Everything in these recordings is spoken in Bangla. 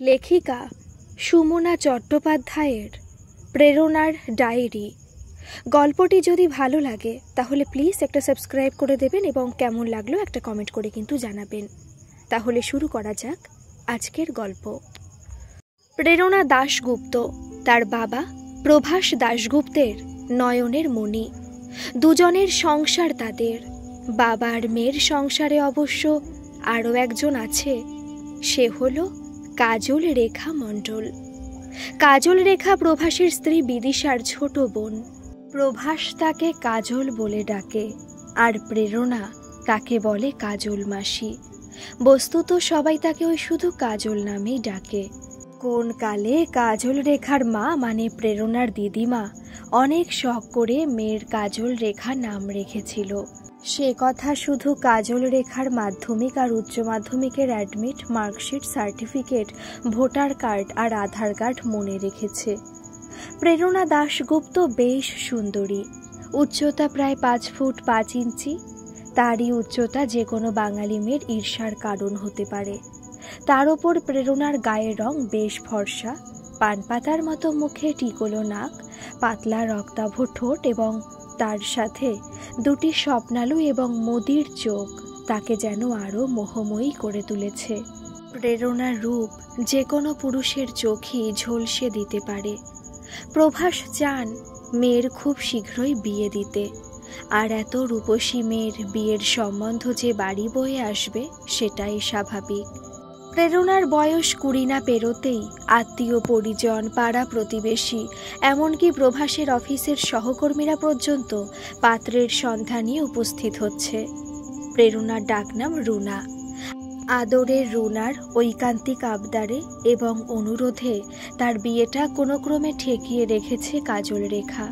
লেখিকা সুমনা চট্টোপাধ্যায়ের প্রেরণার ডায়েরি। গল্পটি যদি ভালো লাগে তাহলে প্লিজ একটা সাবস্ক্রাইব করে দেবেন এবং কেমন লাগলো একটা কমেন্ট করে কিন্তু জানাবেন। তাহলে শুরু করা যাক আজকের গল্প। প্রেরণা দাশগুপ্ত তার বাবা প্রভাস দাশগুপ্তের নয়নের মণি। দুজনের সংসার তাদের। বাবার মেয়ের সংসারে অবশ্য আরও একজন আছে, সে হলো কাজল রেখা মণ্ডল। কাজল রেখা প্রভাসের স্ত্রী বিদিশার ছোট বোন। প্রভাস তাকে কাজল বলে ডাকে, আর প্রেরণা তাকে বলে কাজল মাসি। বস্তুত সবাই তাকে ওই শুধু কাজল নামেই ডাকে। কোন কালে কাজল রেখার মা মানে প্রেরণার দিদিমা অনেক শখ করে মেয়ের কাজল রেখা নাম রেখেছিল। সে কথা শুধু কাজল রেখার মাধ্যমিক আর উচ্চ মাধ্যমিকের admit, marksheet, certificate, voter card আর আধার কার্ড মনে রেখেছে। প্রেরণা দাশগুপ্ত বেশ সুন্দরী, উচ্চতা প্রায় 5 ফুট 5 ইঞ্চি। তারই উচ্চতা যে কোনো বাঙালি মেয়ের ঈর্ষার কারণ হতে পারে। তার ওপর প্রেরণার গায়ের রং বেশ ফর্সা, পানপাতার মতো মুখে টিকলো নাক, পাতলা রক্তাভ ঠোঁট এবং তার সাথে দুটি স্বপ্নালু এবং মদির চোখ তাকে যেন আরও মোহময়ী করে তুলেছে। প্রেরণার রূপ যে কোনো পুরুষের চোখই ঝলসে দিতে পারে। প্রভাস চান মেয়ের খুব শীঘ্রই বিয়ে দিতে, আর এত রূপসী মেয়ের বিয়ের সম্বন্ধ যে বাড়ি বয়ে আসবে সেটাই স্বাভাবিক। প্রেরণার বয়স 20 না পেরোতেই আত্মীয় পরিজন, পাড়া প্রতিবেশী, এমনকি প্রভাসের অফিসের সহকর্মীরা পর্যন্ত পাত্রের সন্ধানে উপস্থিত হচ্ছে। প্রেরণার ডাকনাম রুনা। আদরের রুনার ঐকান্তিক আবদারে এবং অনুরোধে তার বিয়েটা কোনো ক্রমে ঠেকিয়ে রেখেছে কাজল রেখা।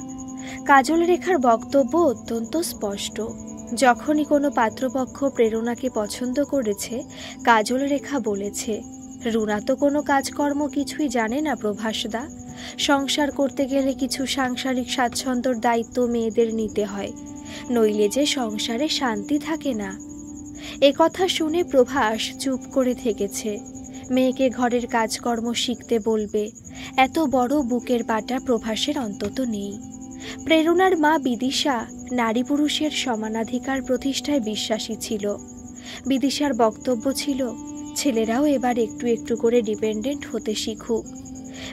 কাজল রেখার বক্তব্য অত্যন্ত স্পষ্ট। যখনই কোনো পাত্রপক্ষ প্রেরণাকে পছন্দ করেছে, কাজল রেখা বলেছে, রুনা তো কোনো কাজকর্ম কিছুই জানে না প্রভাসদা। সংসার করতে গেলে কিছু সাংসারিক স্বাচ্ছন্দ্যর দায়িত্ব মেয়েদের নিতে হয়, নইলে যে সংসারে শান্তি থাকে না। কথা শুনে প্রভাস চুপ করে থেকেছে। মেয়েকে ঘরের কাজকর্ম শিখতে বলবে এত বড় বুকের পাটা প্রভাসের অন্তত নেই। প্রেরণার মা বিদিশা নারী পুরুষের সমানাধিকার প্রতিষ্ঠায় বিশ্বাসী ছিল। বিদিশার বক্তব্য ছিল, ছেলেরাও এবার একটু একটু করে ডিপেন্ডেন্ট হতে শিখুক।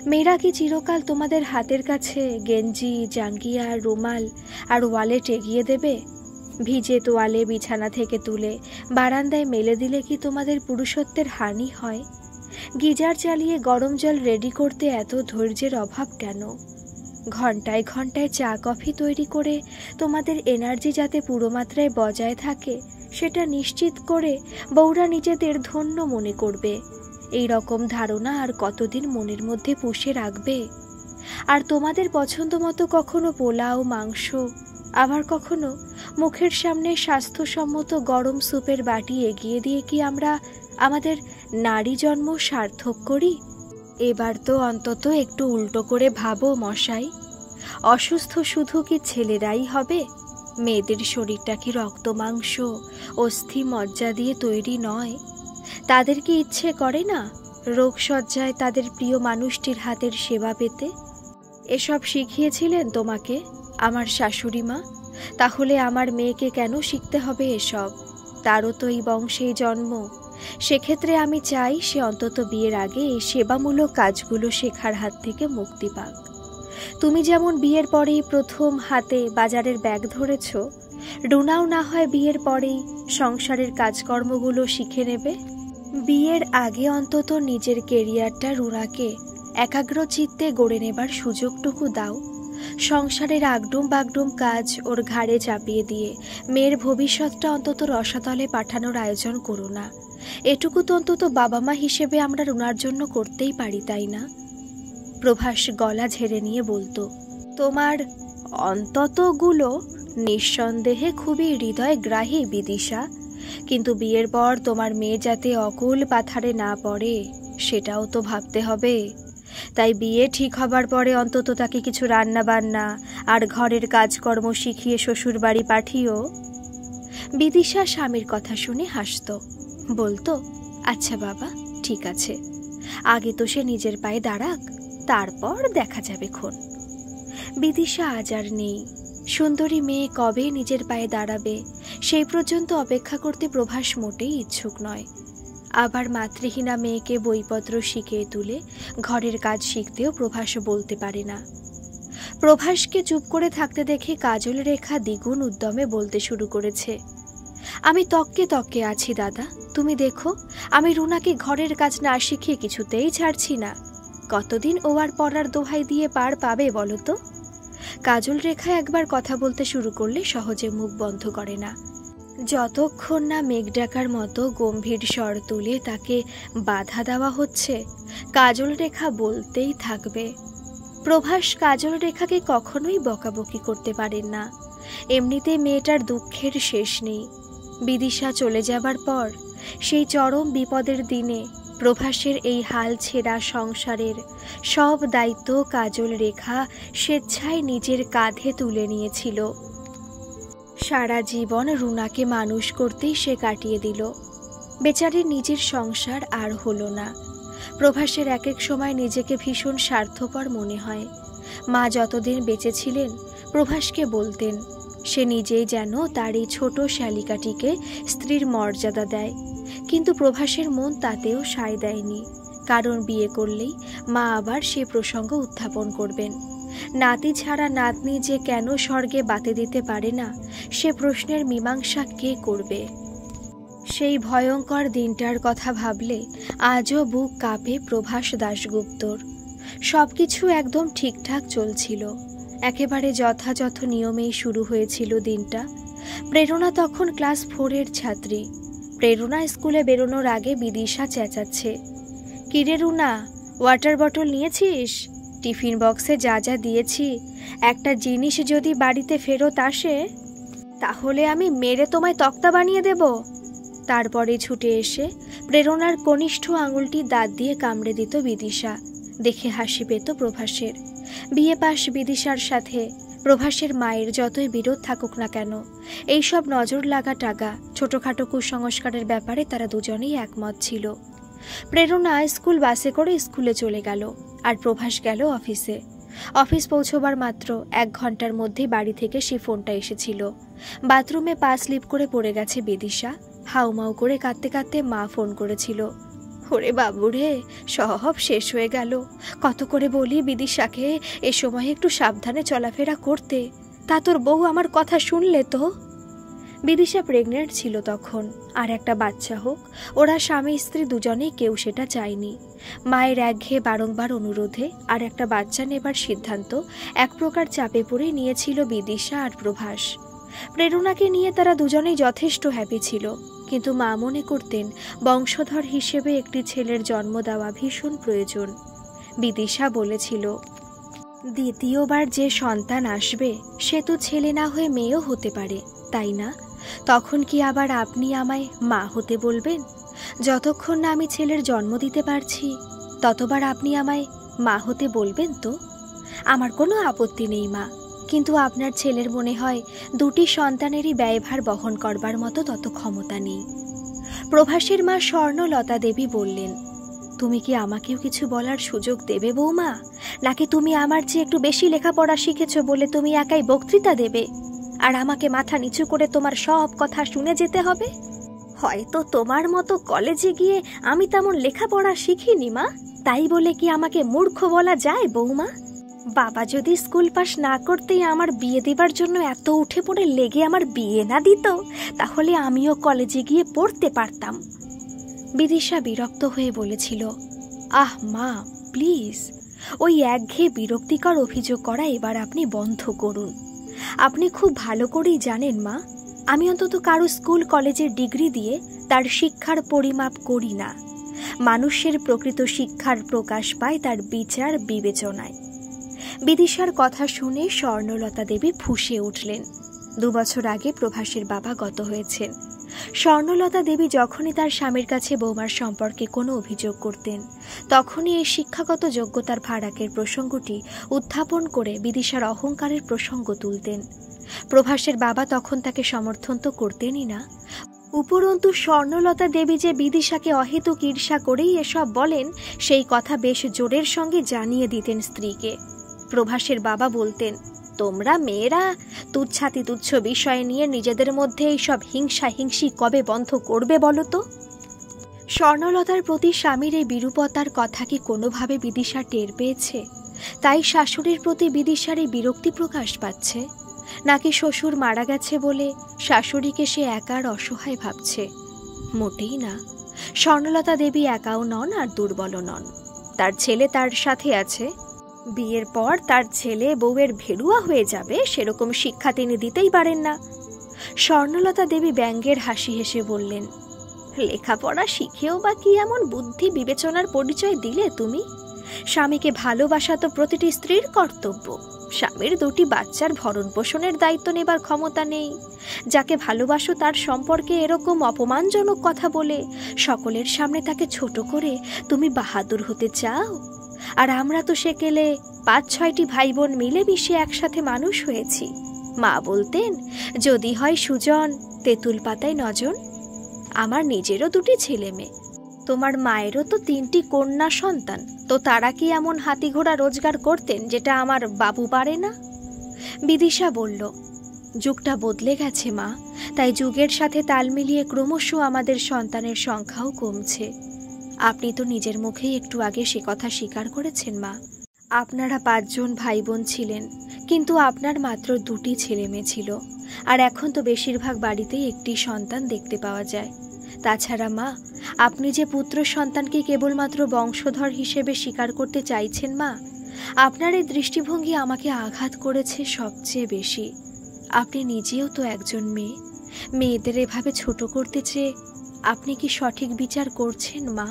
মেয়েরা কি চিরকাল তোমাদের হাতের কাছে গেঞ্জি, জাঙ্গিয়া, রুমাল আর ওয়ালেট এগিয়ে দেবে? ভিজে তোয়ালে বিছানা থেকে তুলে বারান্দায় মেলে দিলে কি তোমাদের পুরুষত্বের হানি হয়? গিজার চালিয়ে গরম জল রেডি করতে এত ধৈর্যের অভাব কেন? ঘন্টায় ঘন্টায় চা কফি তৈরি করে তোমাদের এনার্জি যাতে পুরো মাত্রায় বজায় থাকে সেটা নিশ্চিত করে বউরা নিজেদের ধন্য মনে করবে, এই রকম ধারণা আর কতদিন মনের মধ্যে পুষে রাখবে? আর তোমাদের পছন্দ মতো কখনো পোলাও, মাংস, আবার কখনো মুখের সামনে স্বাস্থ্যসম্মত গরম স্যুপের বাটি এগিয়ে দিয়ে কি আমরা আমাদের নারী জন্ম সার্থক করি? এবার তো অন্তত একটু উল্টো করে ভাবো মশাই। অসুস্থ শুধু কি ছেলেরাই হবে? মেয়েদের শরীরটা কি রক্ত, মাংস, অস্থি, মজ্জা দিয়ে তৈরি নয়? তাদের কি ইচ্ছে করে না রোগশয্যায় তাদের প্রিয় মানুষটির হাতের সেবা পেতে? এসব শিখিয়েছিলেন তোমাকে আমার শাশুড়ি মা। তাহলে আমার মেয়েকে কেন শিখতে হবে এসব? তারও তো এই বংশেই জন্ম। সেক্ষেত্রে আমি চাই সে অন্তত বিয়ের আগে এই সেবামূলক কাজগুলো শেখার হাত থেকে মুক্তি পাক। তুমি যেমন বিয়ের পরেই প্রথম হাতে বাজারের ব্যাগ ধরেছ, রুনাও না হয় বিয়ের পরেই সংসারের কাজকর্মগুলো শিখে নেবে। বিয়ের আগে অন্তত নিজের কেরিয়ারটা রুনাকে একাগ্র চিত্তে গড়ে নেবার সুযোগটুকু দাও। সংসারের আগডুম বাগডুম কাজ ওর ঘাড়ে চাপিয়ে দিয়ে মেয়ের ভবিষ্যৎটা অন্তত রসাতলে পাঠানোর আয়োজন করো না। এটুকু তো অন্তত বাবা মা হিসেবে আমরা রুনার জন্য করতেই পারি, তাই না? প্রভাস গলা ঝেড়ে নিয়ে বলতো, তোমার অন্ততগুলো নিঃসন্দেহে খুবই হৃদয়গ্রাহী বিদিশা, কিন্তু বিয়ের পর তোমার মেয়ে যাতে অকুল পাথারে না পড়ে সেটাও তো ভাবতে হবে। তাই বিয়ে ঠিক হবার পরে অন্তত তাকে কিছু রান্না বান্না আর ঘরের কাজকর্ম শিখিয়ে শ্বশুর বাড়ি পাঠিও। বিদিশা স্বামীর কথা শুনে হাসত, বলতো, আচ্ছা বাবা, ঠিক আছে। আগে তো সে নিজের পায়ে দাঁড়াক, তারপর দেখা যাবে খন। বিদিশা আজ আর নেই। সুন্দরী মেয়ে কবে নিজের পায়ে দাঁড়াবে সেই পর্যন্ত অপেক্ষা করতে প্রভাস মোটেই ইচ্ছুক নয়। আবার মাতৃহীনা মেয়েকে বইপত্র শিখিয়ে তুলে ঘরের কাজ শিখতেও প্রভাস বলতে পারে না। প্রভাসকে চুপ করে থাকতে দেখে কাজল রেখা দ্বিগুণ উদ্যমে বলতে শুরু করেছে, আমি তককে তককে আছি দাদা, তুমি দেখো আমি রুনাকে ঘরের কাজ না শিখিয়ে কিছুতেই ছাড়ছি না। কতদিন ও আর পড়ার দোহাই দিয়ে পার পাবে বলো তো? কাজল রেখা একবার কথা বলতে শুরু করলে সহজে মুখ বন্ধ করে না। যতক্ষণ না মেঘ ডাকার মতো গম্ভীর স্বর তুলে তাকে বাধা দেওয়া হচ্ছে, কাজল রেখা বলতেই থাকবে। প্রভাস কাজল রেখাকে কখনোই বকাবকি করতে পারেন না। এমনিতে মেয়েটার দুঃখের শেষ নেই। বিদিশা চলে যাবার পর সেই চরম বিপদের দিনে প্রভাসের এই হাল ছেঁড়া সংসারের সব দায়িত্ব কাজল রেখা স্বেচ্ছায় নিজের কাঁধে তুলে নিয়েছিল। সারা জীবন রুনাকে মানুষ করতেই সে কাটিয়ে দিল। বেচারির নিজের সংসার আর হলো না। প্রভাসের এক এক সময় নিজেকে ভীষণ স্বার্থপর মনে হয়। মা যতদিন বেঁচে ছিলেন প্রভাসকে বলতেন সে নিজেই যেন তার এই ছোট শ্যালিকাটিকে স্ত্রীর মর্যাদা দেয়, কিন্তু প্রভাসের মন তাতেও সায় দেয়নি। কারণ বিয়ে করলেই মা আবার সে প্রসঙ্গ উত্থাপন করবেন। নাতি ছাড়া নাতনি যে কেন স্বর্গে বাতে দিতে পারে না সে প্রশ্নের মীমাংসা কে করবে? সেই ভয়ঙ্কর দিনটার কথা ভাবলে আজও বুক কাঁপে প্রভাস দাশগুপ্তর। সবকিছু একদম ঠিকঠাক চলছিল, একেবারে যথাযথ নিয়মেই শুরু হয়েছিল দিনটা। প্রেরণা তখন ক্লাস 4-এর ছাত্রী। প্রেরণা স্কুলে বেরোনোর আগে বিদিশা চেঁচাচ্ছে, কিরে রুনা, ওয়াটার বটল নিয়েছিস? টিফিন বক্সে যা যা দিয়েছি একটা জিনিস যদি বাড়িতে ফেরত আসে তাহলে আমি মেরে তোমায় তক্তা বানিয়ে দেব। তারপরে ছুটে এসে প্রেরণার কনিষ্ঠ আঙুলটি দাঁত দিয়ে কামড়ে দিত বিদিশা। দেখে হাসি পেত প্রভাসের। বিয়ে পাশ বিদিশার সাথে প্রভাসের মায়ের যতই বিরোধ থাকুক না কেন, এইসব নজর লাগা টাগা ছোটখাটো কুসংস্কারের ব্যাপারে তারা দুজনেই একমত ছিল। প্রেরণা স্কুল বাসে করে স্কুলে চলে গেল, আর প্রভাস গেল অফিসে। অফিস পৌঁছবার মাত্র 1 ঘন্টার মধ্যে বাড়ি থেকে সে ফোনটা এসেছিল। বাথরুমে পা স্লিপ করে পড়ে গেছে বিদিশা। হাউমাউ করে কাঁদতে কাঁদতে মা ফোন করেছিল। ওরে বাবুরে, সব শেষ হয়ে গেল। কত করে বলি বিদিশাকে এ সময় একটু সাবধানে চলাফেরা করতে, তা তোর বউ আমার কথা শুনলে তো? বিদিশা প্রেগনেন্ট ছিল তখন, আর একটা বাচ্চা হোক, ওরা স্বামী স্ত্রী দুজনেই কেউ সেটা চায়নি। মায়ের একঘেয়ে বারংবার অনুরোধে আর একটা বাচ্চা নেবার সিদ্ধান্ত এক প্রকার চাপে পড়ে নিয়েছিল বিদিশা আর প্রভাস। প্রেরণাকে নিয়ে তারা দুজনেই যথেষ্ট হ্যাপি ছিল, কিন্তু মা মনে করতেন বংশধর হিসেবে একটি ছেলের জন্ম দেওয়া ভীষণ প্রয়োজন। বিদিশা বলেছিল, দ্বিতীয়বার যে সন্তান আসবে সে তো ছেলে না হয়ে মেয়েও হতে পারে, তাই না? তখন কি আবার আপনি আমায় মা হতে বলবেন? যতক্ষণ না আমি ছেলের জন্ম দিতে পারছি ততবার আপনি আমায় মা হতে বলবেন তো? আমার কোনো আপত্তি নেই মা, কিন্তু আপনার ছেলের মনে হয় 2টি সন্তানেরই ব্যয়ভার বহন করবার মতো তত ক্ষমতা নেই। প্রভাসের মা স্বর্ণলতা দেবী বললেন, তুমি কি আমাকেও কিছু বলার সুযোগ দেবে বৌমা? নাকি তুমি আমার চেয়ে একটু বেশি লেখাপড়া শিখেছ বলে তুমি একাই বক্তৃতা দেবে আর আমাকে মাথা নিচু করে তোমার সব কথা শুনে যেতে হবে? হয়তো তোমার মতো কলেজে গিয়ে আমি তেমন লেখাপড়া শিখিনি মা, তাই বলে কি আমাকে মূর্খ বলা যায় বৌমা? বাবা যদি স্কুল পাস না করতেই আমার বিয়ে দেবার জন্য এত উঠে পড়ে লেগে আমার বিয়ে না দিত, তাহলে আমিও কলেজে গিয়ে পড়তে পারতাম। বিদিশা বিরক্ত হয়ে বলেছিল, আহ মা, প্লিজ ওই একঘেয়ে বিরক্তিকর অভিযোগ করা এবার আপনি বন্ধ করুন। আপনি খুব ভালো করেই জানেন মা, আমি অন্তত কারো স্কুল কলেজের ডিগ্রি দিয়ে তার শিক্ষার পরিমাপ করি না। মানুষের প্রকৃত শিক্ষার প্রকাশ পায় তার বিচার বিবেচনায়। বিদিশার কথা শুনে স্বর্ণলতা দেবী ফুঁসে উঠলেন। 2 বছর আগে প্রভাসের বাবা গত হয়েছেন। স্বর্ণলতা দেবী যখনই তার স্বামীর কাছে বৌমার সম্পর্কে কোনো অভিযোগ করতেন, তখনই এই শিক্ষাগত যোগ্যতার ফারাকের প্রসঙ্গটি উত্থাপন করে বিদিশার অহংকারের প্রসঙ্গ তুলতেন। প্রভাসের বাবা তখন তাকে সমর্থন তো করতেনই না, উপরন্তু স্বর্ণলতা দেবী যে বিদিশাকে অহেতুক ঈর্ষা করেই এসব বলেন, সেই কথা বেশ জোরের সঙ্গে জানিয়ে দিতেন স্ত্রীকে। প্রভাসের বাবা বলতেন, তোমরা মেয়েরা তুচ্ছাতি তুচ্ছ বিষয় নিয়ে নিজেদের মধ্যে এইসব হিংসা হিংসি কবে বন্ধ করবে বলো তো? স্বর্ণলতার প্রতি স্বামীর এই বিরূপতার কথা কি কোনোভাবে বিদিশা টের পেয়েছে? তাই শাশুড়ির প্রতি বিদিশার এই বিরক্তি প্রকাশ পাচ্ছে? নাকি শ্বশুর মারা গেছে বলে শাশুড়িকে সে একার অসহায় ভাবছে? মোটেই না। স্বর্ণলতা দেবী একাও নন আর দুর্বলও নন। তার ছেলে তার সাথে আছে। বিয়ের পর তার ছেলে বউয়ের ভেড়ুয়া হয়ে যাবে সেরকম শিক্ষা তিনি দিতেই পারেন না। স্বর্ণলতা দেবী ব্যঙ্গের হাসি হেসে বললেন, লেখাপড়া শিখেও বা কি এমন বুদ্ধি বিবেচনার পরিচয় দিলে তুমি? স্বামীকে ভালোবাসা তো প্রতিটি স্ত্রীর কর্তব্য। স্বামীর দুটি বাচ্চার ভরণ পোষণের দায়িত্ব নেবার ক্ষমতা নেই? যাকে ভালোবাসো তার সম্পর্কে এরকম অপমানজনক কথা বলে সকলের সামনে তাকে ছোট করে তুমি বাহাদুর হতে চাও? আর আমরা তো সেকেলে ৫-৬টি ভাই বোন মিলেমিশে একসাথে মানুষ হয়েছি। মা বলতেন, যদি হয় সুজন, তেঁতুল পাতায় নজন। আমার নিজেরও দুটি ছেলে মেয়ে, তোমার মায়েরও তো ৩টি কন্যা সন্তান। তো তারা কি এমন হাতি ঘোড়া রোজগার করতেন যেটা আমার বাবু পারে না? বিদিশা বলল, যুগটা বদলে গেছে মা, তাই যুগের সাথে তাল মিলিয়ে ক্রমশ আমাদের সন্তানের সংখ্যাও কমছে। আপনি তো নিজের মুখেই একটু আগে সে কথা স্বীকার করেছেন মা। আপনারা ৫ জন ভাই বোন ছিলেন, কিন্তু আপনার মাত্র 2টি ছেলে মেয়ে ছিল। আর এখন তো বেশিরভাগ বাড়িতেই একটি সন্তান দেখতে পাওয়া যায়। তাছাড়া মা, আপনি যে পুত্র সন্তানকে কেবলমাত্র বংশধর হিসেবে স্বীকার করতে চাইছেন মা, আপনার এই দৃষ্টিভঙ্গি আমাকে আঘাত করেছে সবচেয়ে বেশি। আপনি নিজেও তো একজন মেয়ে। মেয়েদের এভাবে ছোট করতে চেয়ে আপনি কি সঠিক বিচার করছেন মা?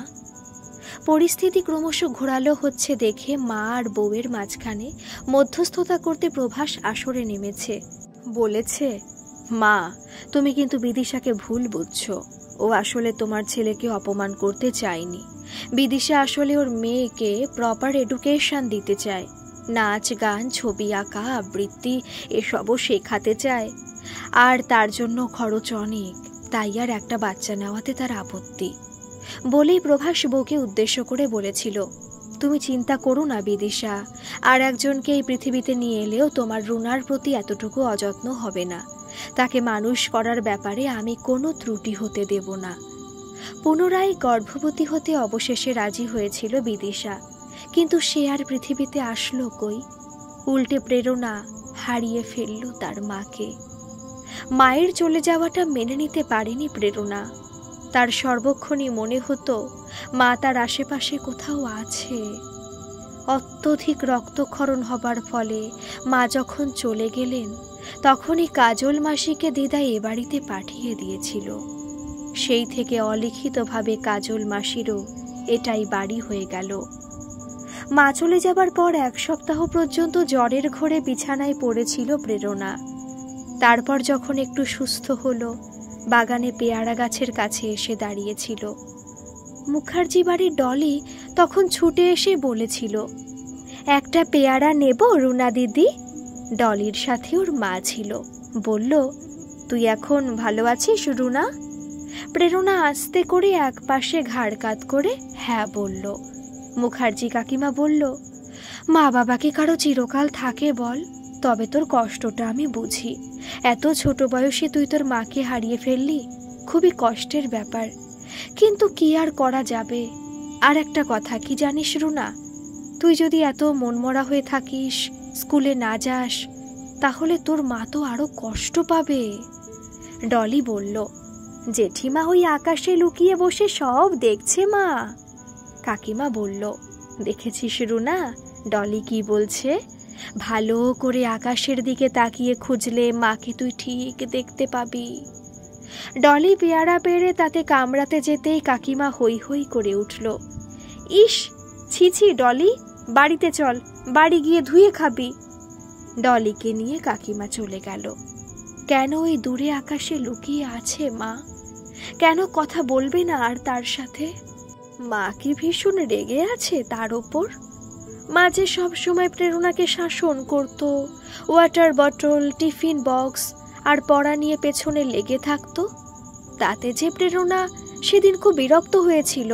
পরিস্থিতি ক্রমশ ঘোরালো হচ্ছে দেখে মা আর বউয়ের মাঝখানে মধ্যস্থতা করতে প্রভাস আসরে নেমেছে। বলেছে, মা, তুমি কিন্তু বিদিশাকে ভুল বুঝছো। ও আসলে তোমার ছেলেকে অপমান করতে চায়নি। বিদিশা আসলে ওর মেয়েকে প্রপার এডুকেশন দিতে চায়। নাচ গান, ছবি আঁকা, আবৃত্তি এসবও শেখাতে চায়। আর তার জন্য খরচ অনেক, তাই আর একটা বাচ্চা নেওয়াতে তার আপত্তি। বলেই প্রভাস বউকে উদ্দেশ্য করে বলেছিল, তুমি চিন্তা করো না বিদিশা, আর একজনকে এই পৃথিবীতে নিয়ে এলেও তোমার রুনার প্রতি এতটুকু অযত্ন হবে না। তাকে মানুষ করার ব্যাপারে আমি কোনো ত্রুটি হতে দেব না। পুনরায় গর্ভবতী হতে অবশেষে রাজি হয়েছিল বিদিশা, কিন্তু সে আর পৃথিবীতে আসলো কই? উল্টে প্রেরণা হারিয়ে ফেলল তার মাকে। মায়ের চলে যাওয়াটা মেনে নিতে পারেনি প্রেরণা। তার সর্বক্ষণই মনে হতো মা তার আশেপাশে কোথাও আছে। অত্যধিক রক্তক্ষরণ হবার ফলে মা যখন চলে গেলেন, তখনই কাজল মাসিকে দিদা এ বাড়িতে পাঠিয়ে দিয়েছিল। সেই থেকে অলিখিতভাবে কাজল মাসিরও এটাই বাড়ি হয়ে গেল। মা চলে যাবার পর 1 সপ্তাহ পর্যন্ত জ্বরের ঘোরে বিছানায় পড়েছিল প্রেরণা। তারপর যখন একটু সুস্থ হলো, বাগানে পেয়ারা গাছের কাছে এসে দাঁড়িয়েছিল। মুখার্জি বাড়ির ডলি তখন ছুটে এসে বলেছিল, একটা পেয়ারা নেব রুনা দিদি? ডলির সাথে ওর মা ছিল। বলল, তুই এখন ভালো আছিস রুনা? প্রেরণা আস্তে করে একপাশে ঘাড় কাত করে হ্যাঁ বলল। মুখার্জি কাকিমা বলল, মা বাবাকে কারো চিরকাল থাকে বল? তবে তোর কষ্টটা আমি বুঝি। এত ছোট বয়সে তুই তোর মাকে হারিয়ে ফেললি, খুবই কষ্টের ব্যাপার। কিন্তু কি আর করা যাবে। আর একটা কথা কি জানিস রুনা, তুই যদি এত মনমরা হয়ে থাকিস, স্কুলে না যাস, তাহলে তোর মা তো আরো কষ্ট পাবে। ডলি বলল, জেঠিমা ওই আকাশে লুকিয়ে বসে সব দেখছে মা। কাকিমা বলল, দেখেছিস রুনা ডলি কি বলছে? ভালো করে আকাশের দিকে তাকিয়ে খুঁজলে মাকে তুই ঠিক দেখতে পাবি। ডলি পেয়ারা পেড়ে তাতে কামড়াতে যেতেই কাকিমা হই হই করে উঠল, ইস ছি ছি ডলি, বাড়িতে চল, বাড়ি গিয়ে ধুয়ে খাবি। ডলিকে নিয়ে কাকিমা চলে গেল। কেন ওই দূরে আকাশে লুকিয়ে আছে মা? কেন কথা বলবে না আর তার সাথে? মা কি ভীষণ রেগে আছে তার ওপর? মা যে সব সময় প্রেরণাকে শাসন করত, ওয়াটার বটল, টিফিন বক্স আর পড়া নিয়ে পেছনে লেগে থাকতো। তাতে যে প্রেরণা সেদিন খুব বিরক্ত হয়েছিল।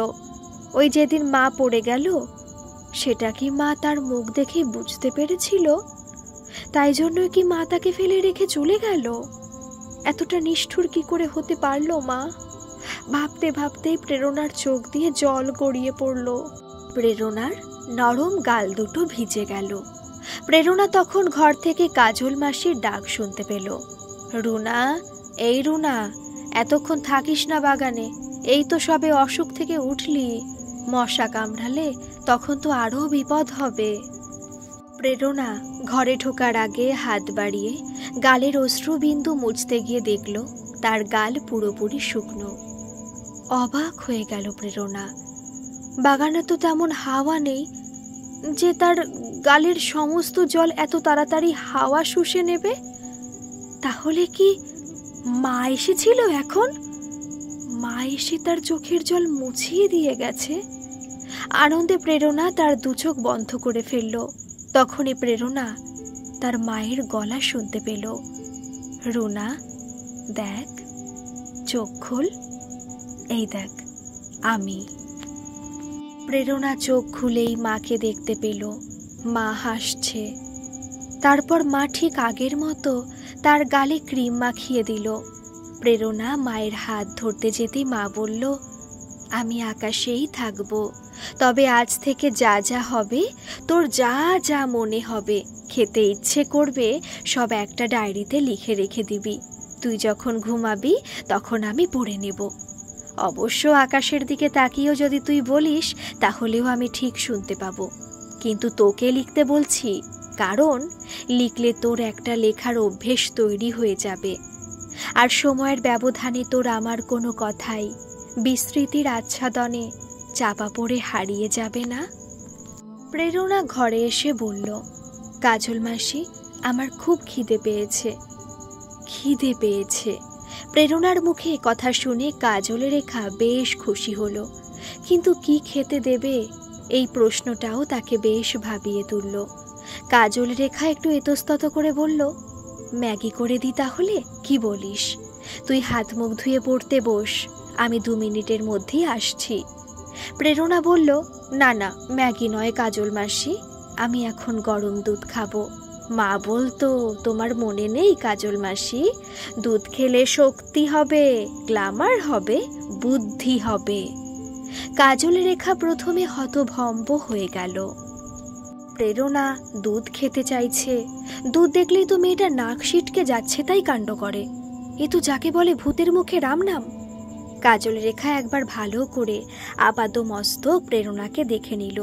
ওই যেদিন মা পড়ে গেল, সেটা কি মা তার মুখ দেখে বুঝতে পেরেছিল? তাই জন্যই কি মা তাকে ফেলে রেখে চলে গেল? এতটা নিষ্ঠুর কি করে হতে পারলো মা? ভাবতে ভাবতেই প্রেরণার চোখ দিয়ে জল গড়িয়ে পড়ল। প্রেরণার নরম গাল দুটো ভিজে গেল। প্রেরণা তখন ঘর থেকে কাজল মাসির ডাক শুনতে পেল। রুনা, এই রুনা, এতক্ষণ থাকিস না বাগানে, এই তো সবে অসুখ থেকে উঠলি, মশা কামড়ালে তখন তো আরো বিপদ হবে। প্রেরণা ঘরে ঢোকার আগে হাত বাড়িয়ে গালের অশ্রুবিন্দু মুছতে গিয়ে দেখল তার গাল পুরোপুরি শুকনো। অবাক হয়ে গেল প্রেরণা। বাগানে তো তেমন হাওয়া নেই যে তার গালের সমস্ত জল এত তাড়াতাড়ি হাওয়া শুষে নেবে। তাহলে কি মা এসেছিল? এখন মা এসে তার চোখের জল মুছিয়ে দিয়ে গেছে। আনন্দে প্রেরণা তার দু চোখ বন্ধ করে ফেলল। তখনই প্রেরণা তার মায়ের গলা শুনতে পেল। রুনা, দেখ, চোখ খোল, এই দেখ আমি। প্রেরণা চোখ খুলেই মাকে দেখতে পেল। মা হাসছে। তারপর মা ঠিক আগের মতো তার গালে ক্রিম মাখিয়ে দিল। প্রেরণা মায়ের হাত ধরতে যেতে মা বলল, আমি আকাশেই থাকবো, তবে আজ থেকে যা যা হবে, তোর যা যা মনে হবে, খেতে ইচ্ছে করবে, সব একটা ডায়েরিতে লিখে রেখে দিবি। তুই যখন ঘুমাবি তখন আমি পড়ে নেব। অবশ্য আকাশের দিকে তাকিয়েও যদি তুই বলিস তাহলেও আমি ঠিক শুনতে পাবো। কিন্তু তোকে লিখতে বলছি, কারণ লিখলে তোর একটা লেখার অভ্যেস তৈরি হয়ে যাবে, আর সময়ের ব্যবধানে তোর আমার কোনো কথাই বিস্মৃতির আচ্ছাদনে চাপা পড়ে হারিয়ে যাবে না। প্রেরণা ঘরে এসে বলল, কাজল মাসি, আমার খুব খিদে পেয়েছে। খিদে পেয়েছে? প্রেরণার মুখে কথা শুনে কাজল রেখা বেশ খুশি হলো, কিন্তু কি খেতে দেবে এই প্রশ্নটাও তাকে বেশ ভাবিয়ে তুলল। কাজল রেখা একটু ইতস্তত করে বলল, ম্যাগি করে দি তাহলে, কি বলিস? তুই হাত মুখ ধুয়ে পড়তে বস, আমি 2 মিনিটের মধ্যেই আসছি। প্রেরণা বলল, না না, ম্যাগি নয় কাজল মাসি, আমি এখন গরম দুধ খাবো। মা বলতো, তোমার মনে নেই কাজল মাসি, দুধ খেলে শক্তি হবে, গ্ল্যামার হবে, বুদ্ধি হবে। কাজল রেখা প্রথমে হতভম্ব হয়ে গেল। প্রেরণা দুধ খেতে চাইছে, দুধ দেখলেই তো মেয়েটা নাক সিটকে যাচ্ছে তাই কাণ্ড করে। এ তো যাকে বলে ভূতের মুখে রাম নাম। কাজল রেখা একবার ভালো করে আপাদমস্তক প্রেরণাকে দেখে নিল।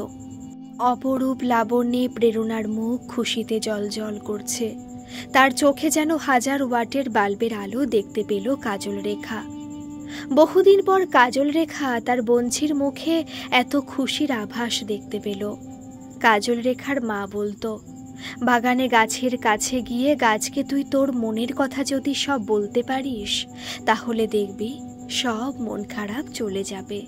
অপরূপ লাবণ্যে প্রেরণার মুখ খুশিতে জলজল করছে। তার চোখে যেন 1000 ওয়াটের বাল্বের আলো দেখতে পেল কাজল রেখা। বহুদিন পর কাজল রেখা তার বঞ্চির মুখে এত খুশির আভাস দেখতে পেল। কাজল রেখার মা বলতো, বাগানে গাছের কাছে গিয়ে গাছকে তুই তোর মনের কথা যদি সব বলতে পারিস, তাহলে দেখবি সব মন খারাপ চলে যাবে।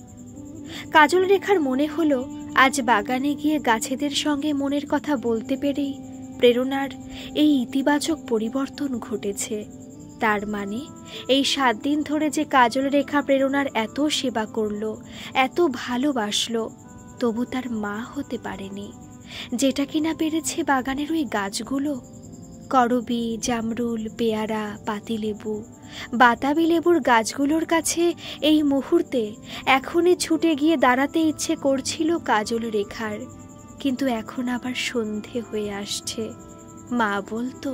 কাজল রেখার মনে হলো, আজ বাগানে গিয়ে গাছেদের সঙ্গে মনের কথা বলতে পেরেই প্রেরণার এই ইতিবাচক পরিবর্তন ঘটেছে। তার মানে এই 7 দিন ধরে যে কাজল রেখা প্রেরণার এত সেবা করল, এত ভালোবাসলো, তবু তার মা হতে পারেনি। যেটা কিনা পেরেছে বাগানের ওই গাছগুলো, করবি, জামরুল, পেয়ারা, পাতিলেবু, বাতাবি লেবুর গাছগুলোর কাছে এই মুহূর্তে এখনই ছুটে গিয়ে দাঁড়াতে ইচ্ছে করছিল কাজল রেখার। কিন্তু এখন আবার সন্ধে হয়ে আসছে। মা বলতো,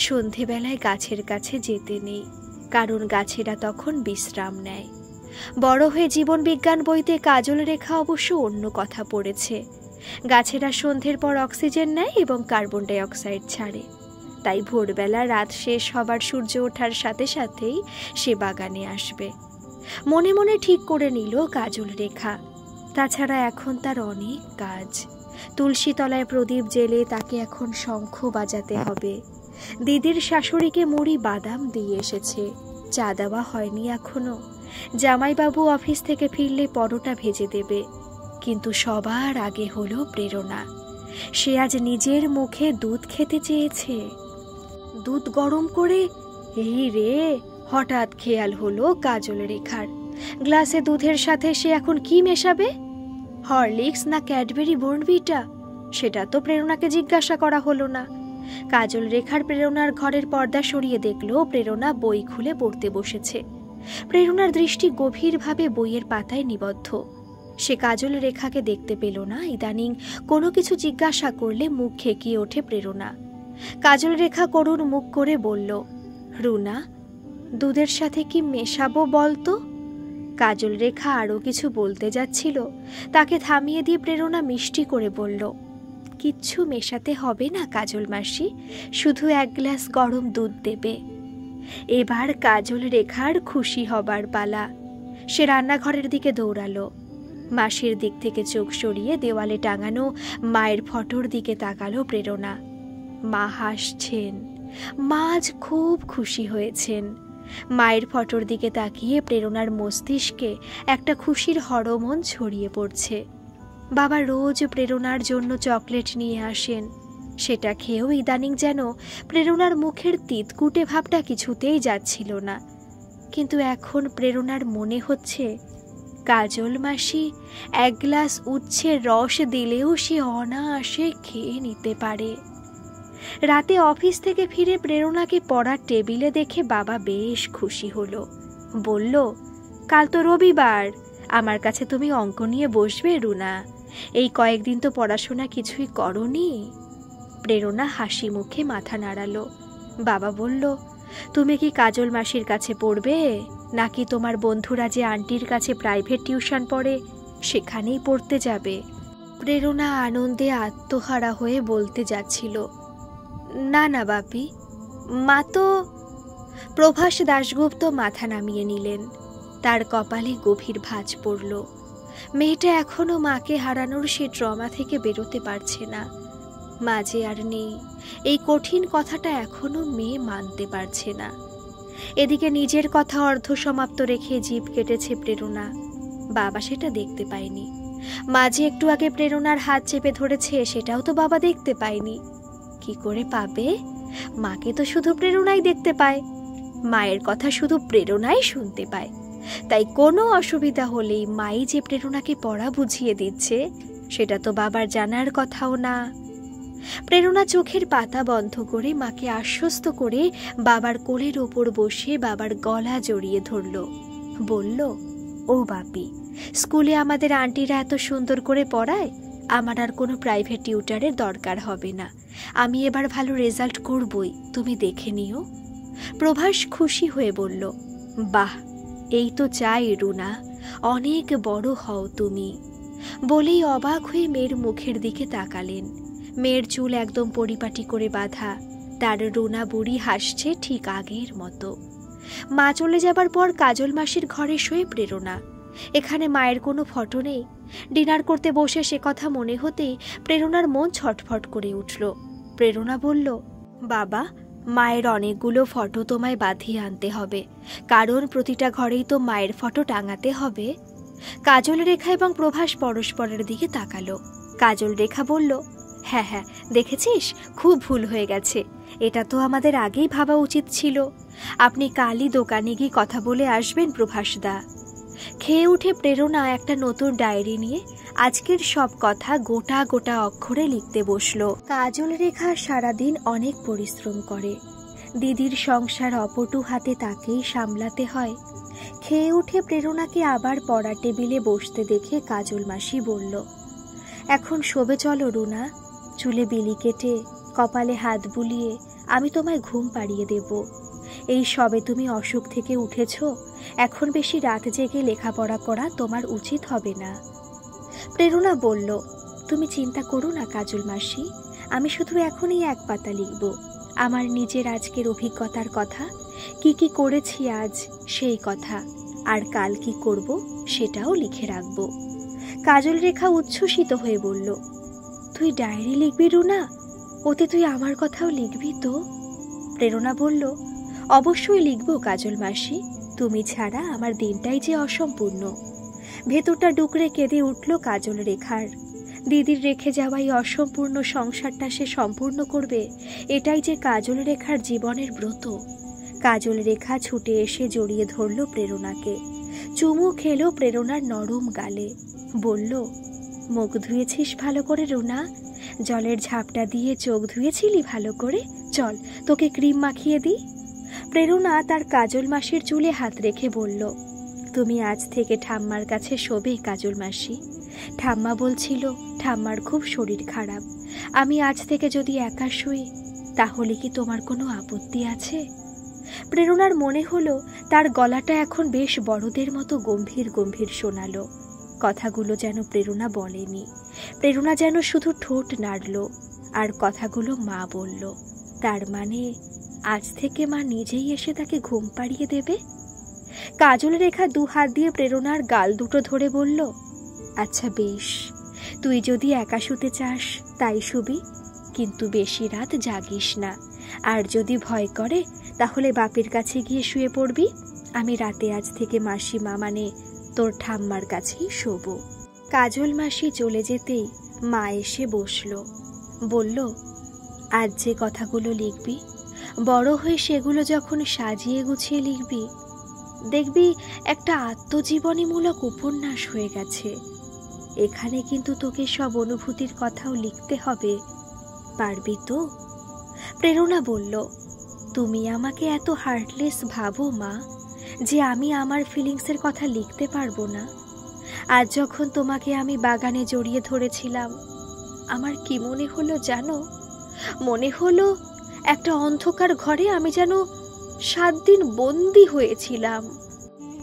সন্ধেবেলায় গাছের কাছে যেতে নেই, কারণ গাছেরা তখন বিশ্রাম নেয়। বড় হয়ে জীবন বিজ্ঞান বইতে কাজল রেখা অবশ্য অন্য কথা পড়েছে। গাছেরা সন্ধ্যের পর অক্সিজেন নেয় এবং কার্বন ডাই অক্সাইড ছাড়ে। তাই ভোরবেলা রাত শেষ হবার সূর্য ওঠার সাথে সাথেই সে বাগানে আসবে। মনে মনে ঠিক করে নিল কাজল রেখা। তাছাড়া এখন তার অনেক কাজ। তুলসী তলায় প্রদীপ জেলে তাকে এখন শঙ্খ বাজাতে হবে। দিদির শাশুড়িকে মুড়ি বাদাম দিয়ে এসেছে, চা দেওয়া হয়নি এখনো। জামাইবাবু অফিস থেকে ফিরলে পরোটা ভেজে দেবে। কিন্তু সবার আগে হলো প্রেরণা। সে আজ নিজের মুখে দুধ খেতে চেয়েছে। দুধ গরম করে, এই রে, হঠাৎ খেয়াল হলো কাজল রেখার। গ্লাসে দুধের সাথে সে এখন কি মেশাবে? হরলিক্স না ক্যাডবেরি বোর্নভিটা? সেটা তো প্রেরণাকে জিজ্ঞাসা করা হলো না। কাজল রেখার প্রেরণার ঘরের পর্দা সরিয়ে দেখলো প্রেরণা বই খুলে পড়তে বসেছে। প্রেরণার দৃষ্টি গভীরভাবে বইয়ের পাতায় নিবদ্ধ। সে কাজল রেখাকে দেখতে পেল না। ইদানিং কোনো কিছু জিজ্ঞাসা করলে মুখ খেকিয়ে ওঠে প্রেরণা। কাজল রেখা করুণ মুখ করে বলল, রুনা, দুধের সাথে কি মেশাবো বলতো? কাজল রেখা আরও কিছু বলতে যাচ্ছিল, তাকে থামিয়ে দিয়ে প্রেরণা মিষ্টি করে বলল, কিচ্ছু মেশাতে হবে না কাজল মাসি, শুধু 1 গ্লাস গরম দুধ দেবে। এবার কাজল রেখার খুশি হবার পালা। সে রান্নাঘরের দিকে দৌড়ালো। মাসির দিক থেকে চোখ সরিয়ে দেওয়ালে টাঙানো মায়ের ফটোর দিকে তাকালো প্রেরণা। মা হাসছেন। মা আজ খুব খুশি হয়েছেন। মায়ের ফটোর দিকে তাকিয়ে প্রেরণার মস্তিষ্কে একটা খুশির হরমোন ছড়িয়ে পড়ছে। বাবা রোজ প্রেরণার জন্য চকলেট নিয়ে আসেন। সেটা খেয়েও ইদানিং যেন প্রেরণার মুখের তিতকুটে ভাবটা কিছুতেই যাচ্ছিল না। কিন্তু এখন প্রেরণার মনে হচ্ছে কাজল মাসি 1 গ্লাস উচ্ছের রস দিলেও সে অনায়াসে খেয়ে নিতে পারে। রাতে অফিস থেকে ফিরে প্রেরণাকে পড়ার টেবিলে দেখে বাবা বেশ খুশি হলো। বলল, কাল তো রবিবার, আমার কাছে তুমি অঙ্ক নিয়ে বসবে রুনা। এই কয়েকদিন তো পড়াশোনা কিছুই করনি। প্রেরণা হাসি মুখে মাথা নাড়ালো। বাবা বলল, তুমি কি কাজল মাসির কাছে পড়বে, নাকি তোমার বন্ধুরা যে আন্টির কাছে প্রাইভেট টিউশন পড়ে সেখানেই পড়তে যাবে? প্রেরণা আনন্দে আত্মহারা হয়ে বলতে যাচ্ছিল, না না বাপি, মা তো। প্রভাস দাশগুপ্ত মাথা নামিয়ে নিলেন। তার কপালে গভীর ভাঁজ পড়ল। মেয়েটা এখনো মাকে হারানোর সে ট্রমা থেকে বেরোতে পারছে না। মা যে আর নেই, এই কঠিন কথাটা এখনো মেয়ে মানতে পারছে না। এদিকে নিজের কথা অর্ধসমাপ্ত রেখে জিভ কেটেছে প্রেরণা। বাবা সেটা দেখতে পায়নি। মা যে একটু আগে প্রেরণার হাত চেপে ধরেছে সেটাও তো বাবা দেখতে পায়নি। কি করে পাবে? মাকে তো শুধু প্রেরণাই দেখতে পায়, মায়ের কথা শুধু প্রেরণাই শুনতে পায়। তাই কোনো অসুবিধা হলেই মাই যে প্রেরণাকে পড়া বুঝিয়ে দিচ্ছে সেটা তো বাবার জানার কথাও না। প্রেরণা চোখের পাতা বন্ধ করে মাকে আশ্বস্ত করে বাবার কোলের ওপর বসে বাবার গলা জড়িয়ে ধরল। বলল, ও বাপি, স্কুলে আমাদের আন্টিরা এত সুন্দর করে পড়ায়, আমার আর কোনো প্রাইভেট টিউটারের দরকার হবে না। আমি এবার ভালো রেজাল্ট করবই, তুমি দেখে নিও। প্রভাস খুশি হয়ে বলল, বাহ, এই তো চাই রুনা, অনেক বড় হও তুমি। বলেই অবাক হয়ে মেয়ের মুখের দিকে তাকালেন। মেয়ের চুল একদম পরিপাটি করে বাঁধা। তার রুনা বুড়ি হাসছে ঠিক আগের মতো। মা চলে যাবার পর কাজল মাসির ঘরে শুয়ে প্রেরণা। এখানে মায়ের কোনো ফটো নেই। ডিনার করতে বসে সে কথা মনে হতেই প্রেরণার মন ছটফট করে উঠল। প্রেরণা বলল, বাবা, মায়ের অনেকগুলো ফটো তোমায় বাঁধিয়ে আনতে হবে, কারণ প্রতিটা ঘরেই তো মায়ের ফটো টাঙাতে হবে। কাজল রেখা এবং প্রভাস পরস্পরের দিকে তাকালো। কাজল রেখা বলল, হ্যাঁ হ্যাঁ, দেখেছিস, খুব ভুল হয়ে গেছে। এটা তো আমাদের আগেই ভাবা উচিত ছিল। আপনি কালই দোকানে গিয়ে কথা বলে আসবেন প্রভাসদা। খেয়ে উঠে প্রেরণা একটা নতুন ডায়েরি নিয়ে আজকের সব কথা গোটা গোটা অক্ষরে লিখতে বসল। কাজল রেখা সারাদিন অনেক পরিশ্রম করে। দিদির সংসার অপটু হাতে তাকেই সামলাতে হয়। খেয়ে উঠে প্রেরণাকে আবার পড়া টেবিলে বসতে দেখে কাজল মাসি বলল, এখন শোবে চলো রুনা। চুলে বিলি কেটে কপালে হাত বুলিয়ে আমি তোমায় ঘুম পাড়িয়ে দেব। এই সবে তুমি অসুখ থেকে উঠেছ, এখন বেশি রাত জেগে লেখাপড়া করা তোমার উচিত হবে না। প্রেরণা বলল, তুমি চিন্তা করো না কাজল মাসি, আমি শুধু এখনই 1 পাতা লিখব। আমার নিজের আজকের অভিজ্ঞতার কথা, কি কি করেছি আজ সেই কথা, আর কাল কি করব সেটাও লিখে রাখব। কাজল রেখা উচ্ছ্বসিত হয়ে বলল, তুই ডায়েরি লিখবি রুনা? ওতে তুই আমার কথাও লিখবি তো? প্রেরণা বলল, অবশ্যই লিখব কাজল মাসি, তুমি ছাড়া আমার দিনটাই যে অসম্পূর্ণ। ভেতরটা ডুকরে কেঁদে উঠল কাজল রেখার। দিদির রেখে যাওয়া এই অসম্পূর্ণ সংসারটা সে সম্পূর্ণ করবে, এটাই যে কাজল রেখার জীবনের ব্রত। কাজল রেখা ছুটে এসে জড়িয়ে ধরল প্রেরণাকে, চুমু খেলো প্রেরণার নরম গালে, বলল, মুখ ধুয়েছিস ভালো করে রুনা? জলের ঝাপটা দিয়ে চোখ ধুয়েছিলি ভালো করে? চল তোকে ক্রিম মাখিয়ে দিই। প্রেরণা তার কাজল মাসির চুলে হাত রেখে বলল, তুমি আজ থেকে ঠাম্মার কাছে শোবে কাজল মাসি। ঠাম্মা বলছিল ঠাম্মার খুব শরীর খারাপ, আমি আজ থেকে যদি একা শুই তাহলে কি তোমার কোনো আপত্তি আছে? প্রেরণার মনে হলো তার গলাটা এখন বেশ বড়দের মতো গম্ভীর গম্ভীর শোনালো। কথাগুলো যেন প্রেরণা বলেনি, প্রেরণা যেন শুধু ঠোঁট নাড়ল আর কথাগুলো মা বলল। তার মানে আজ থেকে মা নিজেই এসে তাকে ঘুম পাড়িয়ে দেবে। কাজল রেখা 2 হাত দিয়ে প্রেরণার গাল দুটো ধরে বলল, আচ্ছা বেশ, তুই যদি একা শুতে চাস তাই শুবি, কিন্তু বেশি রাত জাগিস না। আর যদি ভয় করে তাহলে বাপের কাছে গিয়ে শুয়ে পড়বি। আমি রাতে আজ থেকে মাসিমা মানে তোর ঠাম্মার কাছেই শোবো। কাজল মাসি চলে যেতেই মা এসে বসল, বলল, আজ যে কথাগুলো লিখবি বড় হয়ে সেগুলো যখন সাজিয়ে গুছিয়ে লিখবি দেখবি একটা আত্মজীবনীমূলক উপন্যাস হয়ে গেছে। এখানে কিন্তু তোকে সব অনুভূতির কথাও লিখতে হবে, পারবি তো? প্রেরণা বলল, তুমি আমাকে এত হার্টলেস ভাবো মা যে আমি আমার ফিলিংসের কথা লিখতে পারবো না? আজ যখন তোমাকে আমি বাগানে জড়িয়ে ধরেছিলাম আমার কি মনে হলো জানো? মনে হলো একটা অন্ধকার ঘরে আমি যেন 7 দিন বন্দি হয়েছিলাম।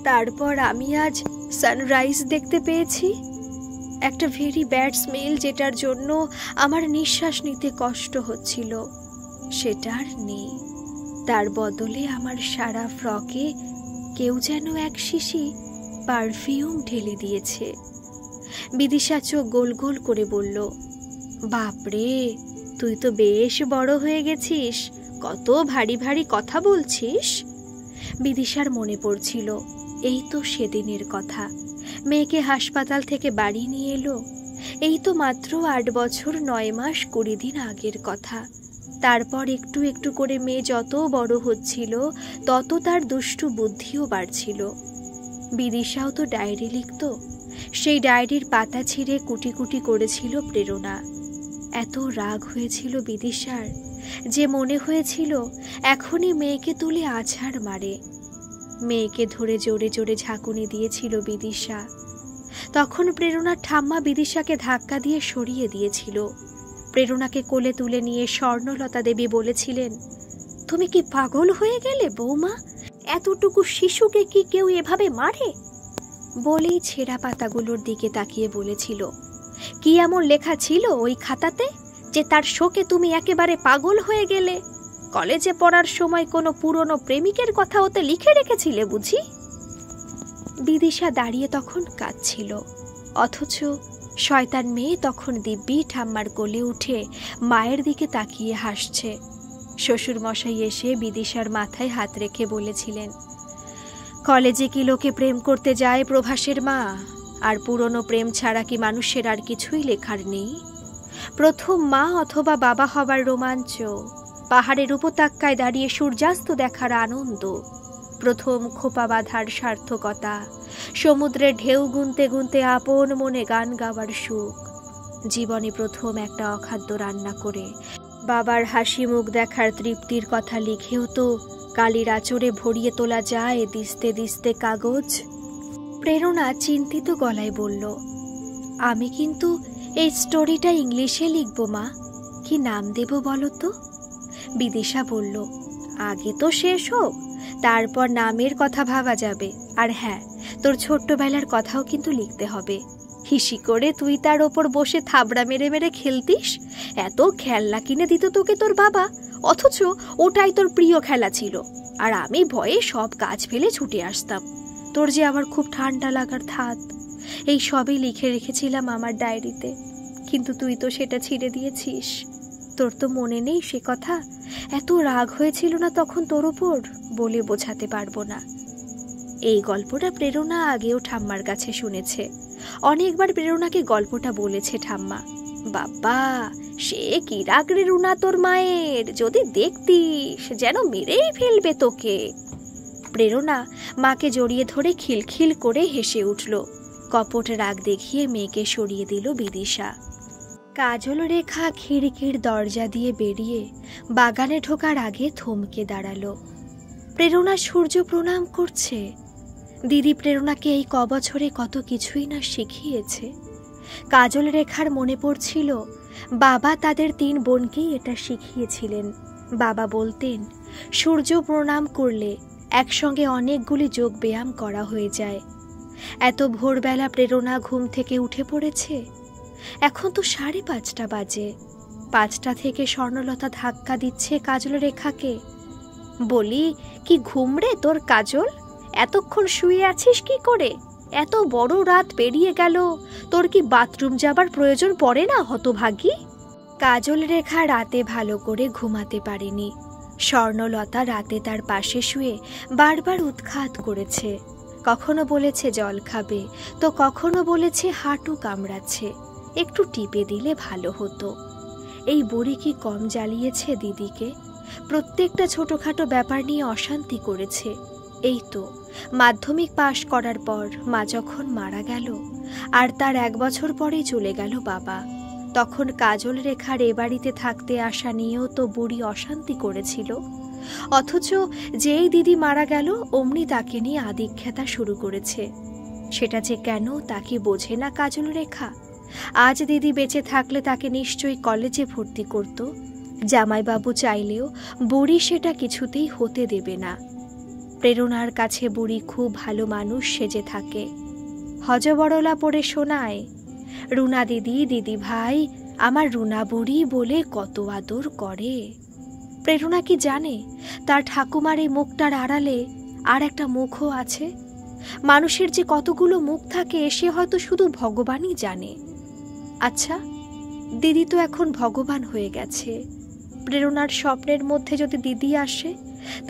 তারপর আমি আজ সানরাইজ দেখতে পেয়েছি, একটা ভেরি ব্যাড স্মেল যেটার জন্য আমার নিঃশ্বাস নিতে কষ্ট হচ্ছিল সেটা আর নেই। তার বদলে আমার সারা ফ্রকে কেউ যেন এক শিশি পারফিউম ঢেলে দিয়েছে। বিদিশা চোখ গোল গোল করে বলল, বাপরে, তুই তো বেশ বড় হয়ে গেছিস, কত ভারী ভারী কথা বলছিস। বিদিশার মনে পড়ছিল এই তো সেদিনের কথা, মেয়েকে হাসপাতাল থেকে বাড়ি নিয়ে এলো, এই তো মাত্র 8 বছর 9 মাস 20 দিন আগের কথা। তারপর একটু একটু করে মেয়ে যত বড় হচ্ছিল তত তার দুষ্টু বুদ্ধিও বাড়ছিল। বিদিশাও তো ডায়েরি লিখত, সেই ডায়েরির পাতা ছিঁড়ে কুটি কুটি করেছিল প্রেরণা। এত রাগ হয়েছিল বিদিশার যে মনে হয়েছিল এখনই মেয়েকে তুলে আছাড় মারে। মেয়েকে ধরে জোরে জোরে ঝাঁকুনি দিয়েছিল বিদিশা। তখন প্রেরণার ঠাম্মা বিদিশাকে ধাক্কা দিয়ে সরিয়ে দিয়েছিল। প্রেরণাকে কোলে তুলে নিয়ে স্বর্ণলতা দেবী বলেছিলেন, তুমি কি পাগল হয়ে গেলে বৌমা? এতটুকু শিশুকে কি কেউ এভাবে মারে? বলেই ছেঁড়া পাতাগুলোর দিকে তাকিয়ে বলেছিল, কি এমন লেখা ছিল ওই খাতাতে যে তার শোকে তুমি একেবারে পাগল হয়ে গেলে? কলেজে পড়ার সময় কোনো পুরনো প্রেমিকের কথা ওতে লিখে রেখেছিলে বুঝি? বিদিশা দাঁড়িয়ে তখন কাঁদছিল, অথচ শয়তান মেয়ে তখন দিব্যি ঠাম্মার কোলে উঠে মায়ের দিকে তাকিয়ে হাসছে। শ্বশুর মশাই এসে বিদিশার মাথায় হাত রেখে বলেছিলেন, কলেজে কি লোকে প্রেম করতে যায় প্রভাসের মা? আর পুরনো প্রেম ছাড়া কি মানুষের আর কিছুই লেখার নেই? প্রথম মা অথবা বাবা হবার রোমাঞ্চ, পাহাড়ের উপত্যকায় দাঁড়িয়ে সূর্যাস্ত দেখার আনন্দ, প্রথম খোপা বাঁধার সার্থকতা, সমুদ্রের ঢেউ গুনতে গুনতে আপন মনে গান গাওয়ার সুখ, জীবনে প্রথম একটা অখাদ্য রান্না করে বাবার হাসি মুখ দেখার তৃপ্তির কথা লিখেও তো কালির আঁচড়ে ভরিয়ে তোলা যায় দিস্তে দিস্তে কাগজ। প্রেরণা চিন্তিত গলায় বলল, আমি কিন্তু এই স্টোরিটা ইংলিশে লিখব মা, কি নাম দেব বলো তো? বিদিশা বলল, আগে তো শেষ হোক, তারপর নামের কথা ভাবা যাবে। আর হ্যাঁ, তোর ছোট্টবেলার কথাও কিন্তু লিখতে হবে। হিসি করে তুই তার ওপর বসে থাবড়া মেরে মেরে খেলতিস, এত খেলনা কিনে দিত তোকে তোর বাবা, অথচ ওটাই তোর প্রিয় খেলা ছিল। আর আমি ভয়ে সব কাজ ফেলে ছুটে আসতাম। তোর যে আমার খুব ঠান্ডা লাগার ধাত, এই সবই লিখে রেখেছিলাম আমার ডায়েরিতে, কিন্তু তুই তো সেটা ছিঁড়ে দিয়েছিস। তোর তো মনে নেই সে কথা? এত রাগ হয়েছিল না তখন তোর ওপর, বলে বোঝাতে পারবো না। এই গল্পটা প্রেরণা আগেও ঠাম্মার কাছে শুনেছে, অনেকবার প্রেরণাকে গল্পটা বলেছে ঠাম্মা। বাবা, সে কি রাগ রে রুনা তোর মায়ের, যদি দেখতিস যেন মেরেই ফেলবে তোকে। প্রেরণা মাকে জড়িয়ে ধরে খিলখিল করে হেসে উঠল। কপট রাগ দেখিয়ে মেয়েকে সরিয়ে দিল বিদিশা। কাজল রেখা খিড়কির দরজা দিয়ে বেরিয়ে বাগানে ঢোকার আগে থমকে দাঁড়ালো। প্রেরণা সূর্য প্রণাম করছে। দিদি প্রেরণাকে এই কবছরে কত কিছুই না শিখিয়েছে। কাজল রেখার মনে পড়ছিল বাবা তাদের 3 বোনকেই এটা শিখিয়েছিলেন। বাবা বলতেন, সূর্য প্রণাম করলে একসঙ্গে অনেকগুলি যোগ ব্যায়াম করা হয়ে যায়। এত ভোরবেলা প্রেরণা ঘুম থেকে উঠে পড়েছে। এখন তো 5:30 বাজে। 5টা থেকে স্বর্ণলতা ধাক্কা দিচ্ছে কাজল রেখাকে। বলি, কি ঘুম রে তোর কাজল? এতক্ষণ শুয়ে আছিস কি করে? এত বড় রাত পেরিয়ে গেল, তোর কি বাথরুম যাবার প্রয়োজন পড়ে না হতভাগী? কাজল রেখা রাতে ভালো করে ঘুমাতে পারেনি। স্বর্ণলতা রাতে তার পাশে শুয়ে বারবার উৎখাত করেছে। কখনো বলেছে জল খাবে, তো কখনো বলেছে হাঁটু কামড়াচ্ছে, একটু টিপে দিলে ভালো হতো। এই বুড়ি কি কম জ্বালিয়েছে দিদিকে? প্রত্যেকটা ছোটখাটো ব্যাপার নিয়ে অশান্তি করেছে। এই তো মাধ্যমিক পাশ করার পর মা যখন মারা গেল, আর তার 1 বছর পরেই চলে গেল বাবা, তখন কাজল রেখার এ বাড়িতে থাকতে আসা নিয়েও তো বুড়ি অশান্তি করেছিল। অথচ যেই দিদি মারা গেল অমনি তাকে নিয়ে আদিক্ষেতা শুরু করেছে। সেটা যে কেন তা কি বোঝে না কাজল রেখা? আজ দিদি বেঁচে থাকলে তাকে নিশ্চয়ই কলেজে ভর্তি করত। জামাইবাবু চাইলেও বুড়ি সেটা কিছুতেই হতে দেবে না। প্রেরণার কাছে বুড়ি খুব ভালো মানুষ সেজে থাকে। হজবরলা পড়ে শোনায়, রুনা দিদি, দিদি ভাই, আমার রুনা বুড়ি বলে কত আদর করে। প্রেরণা কি জানে তার ঠাকুমার এই মুখটার আড়ালে আর একটা মুখও আছে? মানুষের যে কতগুলো মুখ থাকে সে হয়তো শুধু ভগবানই জানে। আচ্ছা, দিদি তো এখন ভগবান হয়ে গেছে। প্রেরণার স্বপ্নের মধ্যে যদি দিদি আসে,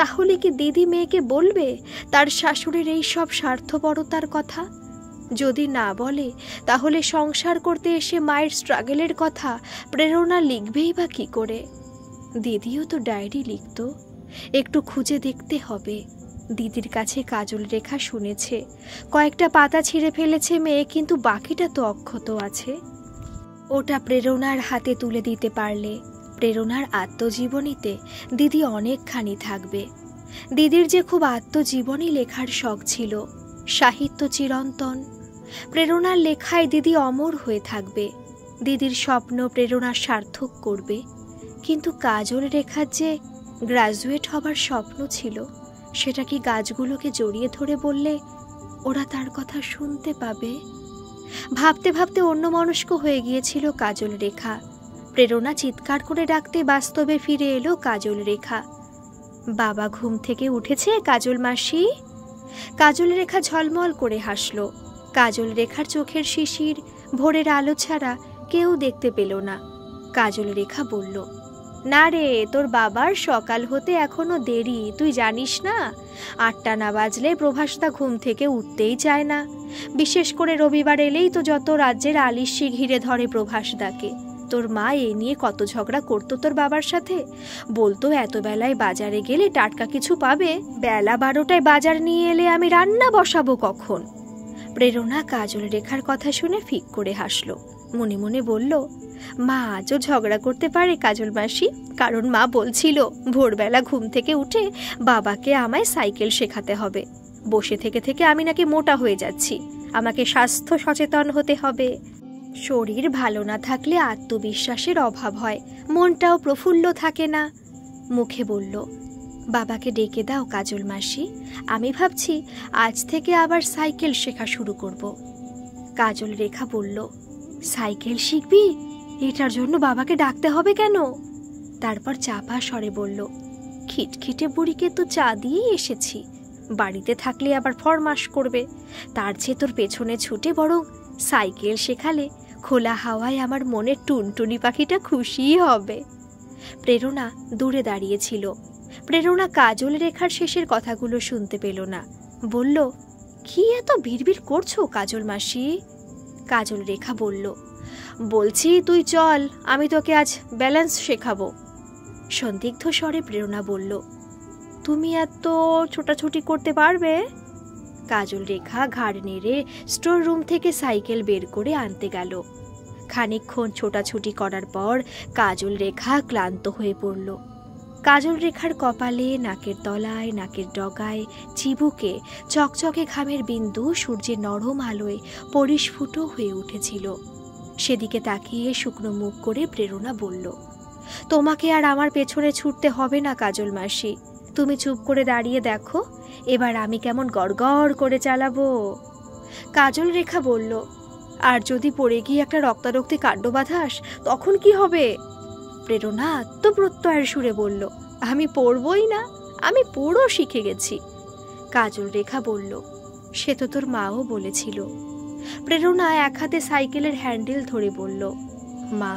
তাহলে কি দিদি মেয়েকে বলবে তার শাশুড়ির এই সব স্বার্থপরতার কথা? যদি না বলে, তাহলে সংসার করতে এসে মায়ের স্ট্রাগলের কথা প্রেরণা লিখবেই বা কি করে? দিদিও তো ডায়েরি লিখত, একটু খুঁজে দেখতে হবে। দিদির কাছে কাজল রেখা শুনেছে কয়েকটা পাতা ছিঁড়ে ফেলেছে মেয়ে, কিন্তু বাকিটা তো অক্ষত আছে। ওটা প্রেরণার হাতে তুলে দিতে পারলে প্রেরণার আত্মজীবনীতে দিদি অনেকখানি থাকবে। দিদির যে খুব আত্মজীবনী লেখার শখ ছিল, সাহিত্য চিরন্তন। প্রেরণার লেখায় দিদি অমর হয়ে থাকবে। দিদির স্বপ্ন প্রেরণা সার্থক করবে। কিন্তু কাজল রেখার যে গ্রাজুয়েট হবার স্বপ্ন ছিল, সেটা কি গাছগুলোকে জড়িয়ে ধরে বললে ওরা তার কথা শুনতে পাবে? ভাবতে ভাবতে অন্যমনস্ক হয়ে গিয়েছিল কাজল রেখা। প্রেরণা চিৎকার করে ডাকতে বাস্তবে ফিরে এলো কাজল রেখা। বাবা ঘুম থেকে উঠেছে কাজল মাসি? কাজল রেখা ঝলমল করে হাসল। কাজল রেখার চোখের শিশির ভোরের আলো ছাড়া কেউ দেখতে পেল না। কাজল রেখা বলল, না রে, তোর বাবার সকাল হতে এখনো দেরি, তুই জানিস না? 8টা না বাজলে প্রভাসদা ঘুম থেকে উঠতেই চায় না। বিশেষ করে রবিবার এলেই তো যত রাজ্যের আলিশি ঘিরে ধরে প্রভাসদাকে। তোর মা এ নিয়ে কত ঝগড়া করতো তোর বাবার সাথে। বলতো এত বেলায় বাজারে গেলে টাটকা কিছু পাবে, বেলা 12টায় বাজার নিয়ে এলে আমি রান্না বসাবো কখন? প্রেরণা কাজল রেখার কথা শুনে ফিক করে হাসল। মনে মনে বলল, মা আজও ঝগড়া করতে পারে কাজল মাসি, কারণ মা বলছিল ভোরবেলা ঘুম থেকে উঠে বাবাকে আমায় সাইকেল শেখাতে হবে। বসে থেকে থেকে আমি নাকি মোটা হয়ে যাচ্ছি, আমাকে স্বাস্থ্য সচেতন হতে হবে। শরীর ভালো না থাকলে আত্মবিশ্বাসের অভাব হয়, মনটাও প্রফুল্ল থাকে না। মুখে বলল, বাবাকে ডেকে দাও কাজল মাসি, আমি ভাবছি আজ থেকে আবার সাইকেল শেখা শুরু করব। কাজল রেখা বলল, সাইকেল শিখবি? এটার জন্য বাবাকে ডাকতে হবে কেন? তারপর চাপা স্বরে বলল, খিটখিটে বুড়িকে তো চা দিয়েই এসেছি, বাড়িতে থাকলে আবার ফরমাস করবে। তার চেয়ে তোর পেছনে ছুটে বরং সাইকেল শেখালে খোলা হাওয়ায় আমার মনের টুনটুনি পাখিটা খুশি হবে। প্রেরণা দূরে দাঁড়িয়েছিল। প্রেরণা কাজল রেখার শেষের কথাগুলো শুনতে পেল না। বলল, কি এত বিড়বিড় করছো কাজল মাসি? কাজল রেখা বলল, বলছি তুই চল, আমি তোকে আজ ব্যালেন্স শেখাবো। সন্দিগ্ধ স্বরে প্রেরণা বলল, তুমি এত ছোটাছুটি করতে পারবে? কাজল রেখা ঘাড় নেড়ে স্টোর রুম থেকে সাইকেল বের করে আনতে গেল। খানিকক্ষণ ছোটাছুটি করার পর কাজল রেখা ক্লান্ত হয়ে পড়ল। কাজল রেখার কপালে, নাকের তলায়, নাকের ডগায়, চিবুকে চকচকে ঘামের বিন্দু সূর্যের নরম আলোয় পরিস্ফুট হয়ে উঠেছিল। সেদিকে তাকিয়ে শুকনো মুখ করে প্রেরণা বলল, তোমাকে আর আমার পেছনে ছুটতে হবে না কাজল মাসি, তুমি চুপ করে দাঁড়িয়ে দেখো এবার আমি কেমন গড়গড় করে চালাবো। কাজল রেখা বলল, আর যদি পড়ে গিয়ে একটা রক্তারক্তি কাণ্ড বাঁধাস তখন কি হবে? প্রেরণা আত্মপ্রত্যয়ের সুরে বলল, আমি পড়বই না, আমি পুরো শিখে গেছি। কাজল রেখা বলল, সে তো তোর মাও বলেছিল। প্রেরণা এক হাতে সাইকেলের হ্যান্ডেল ধরে বলল, মা?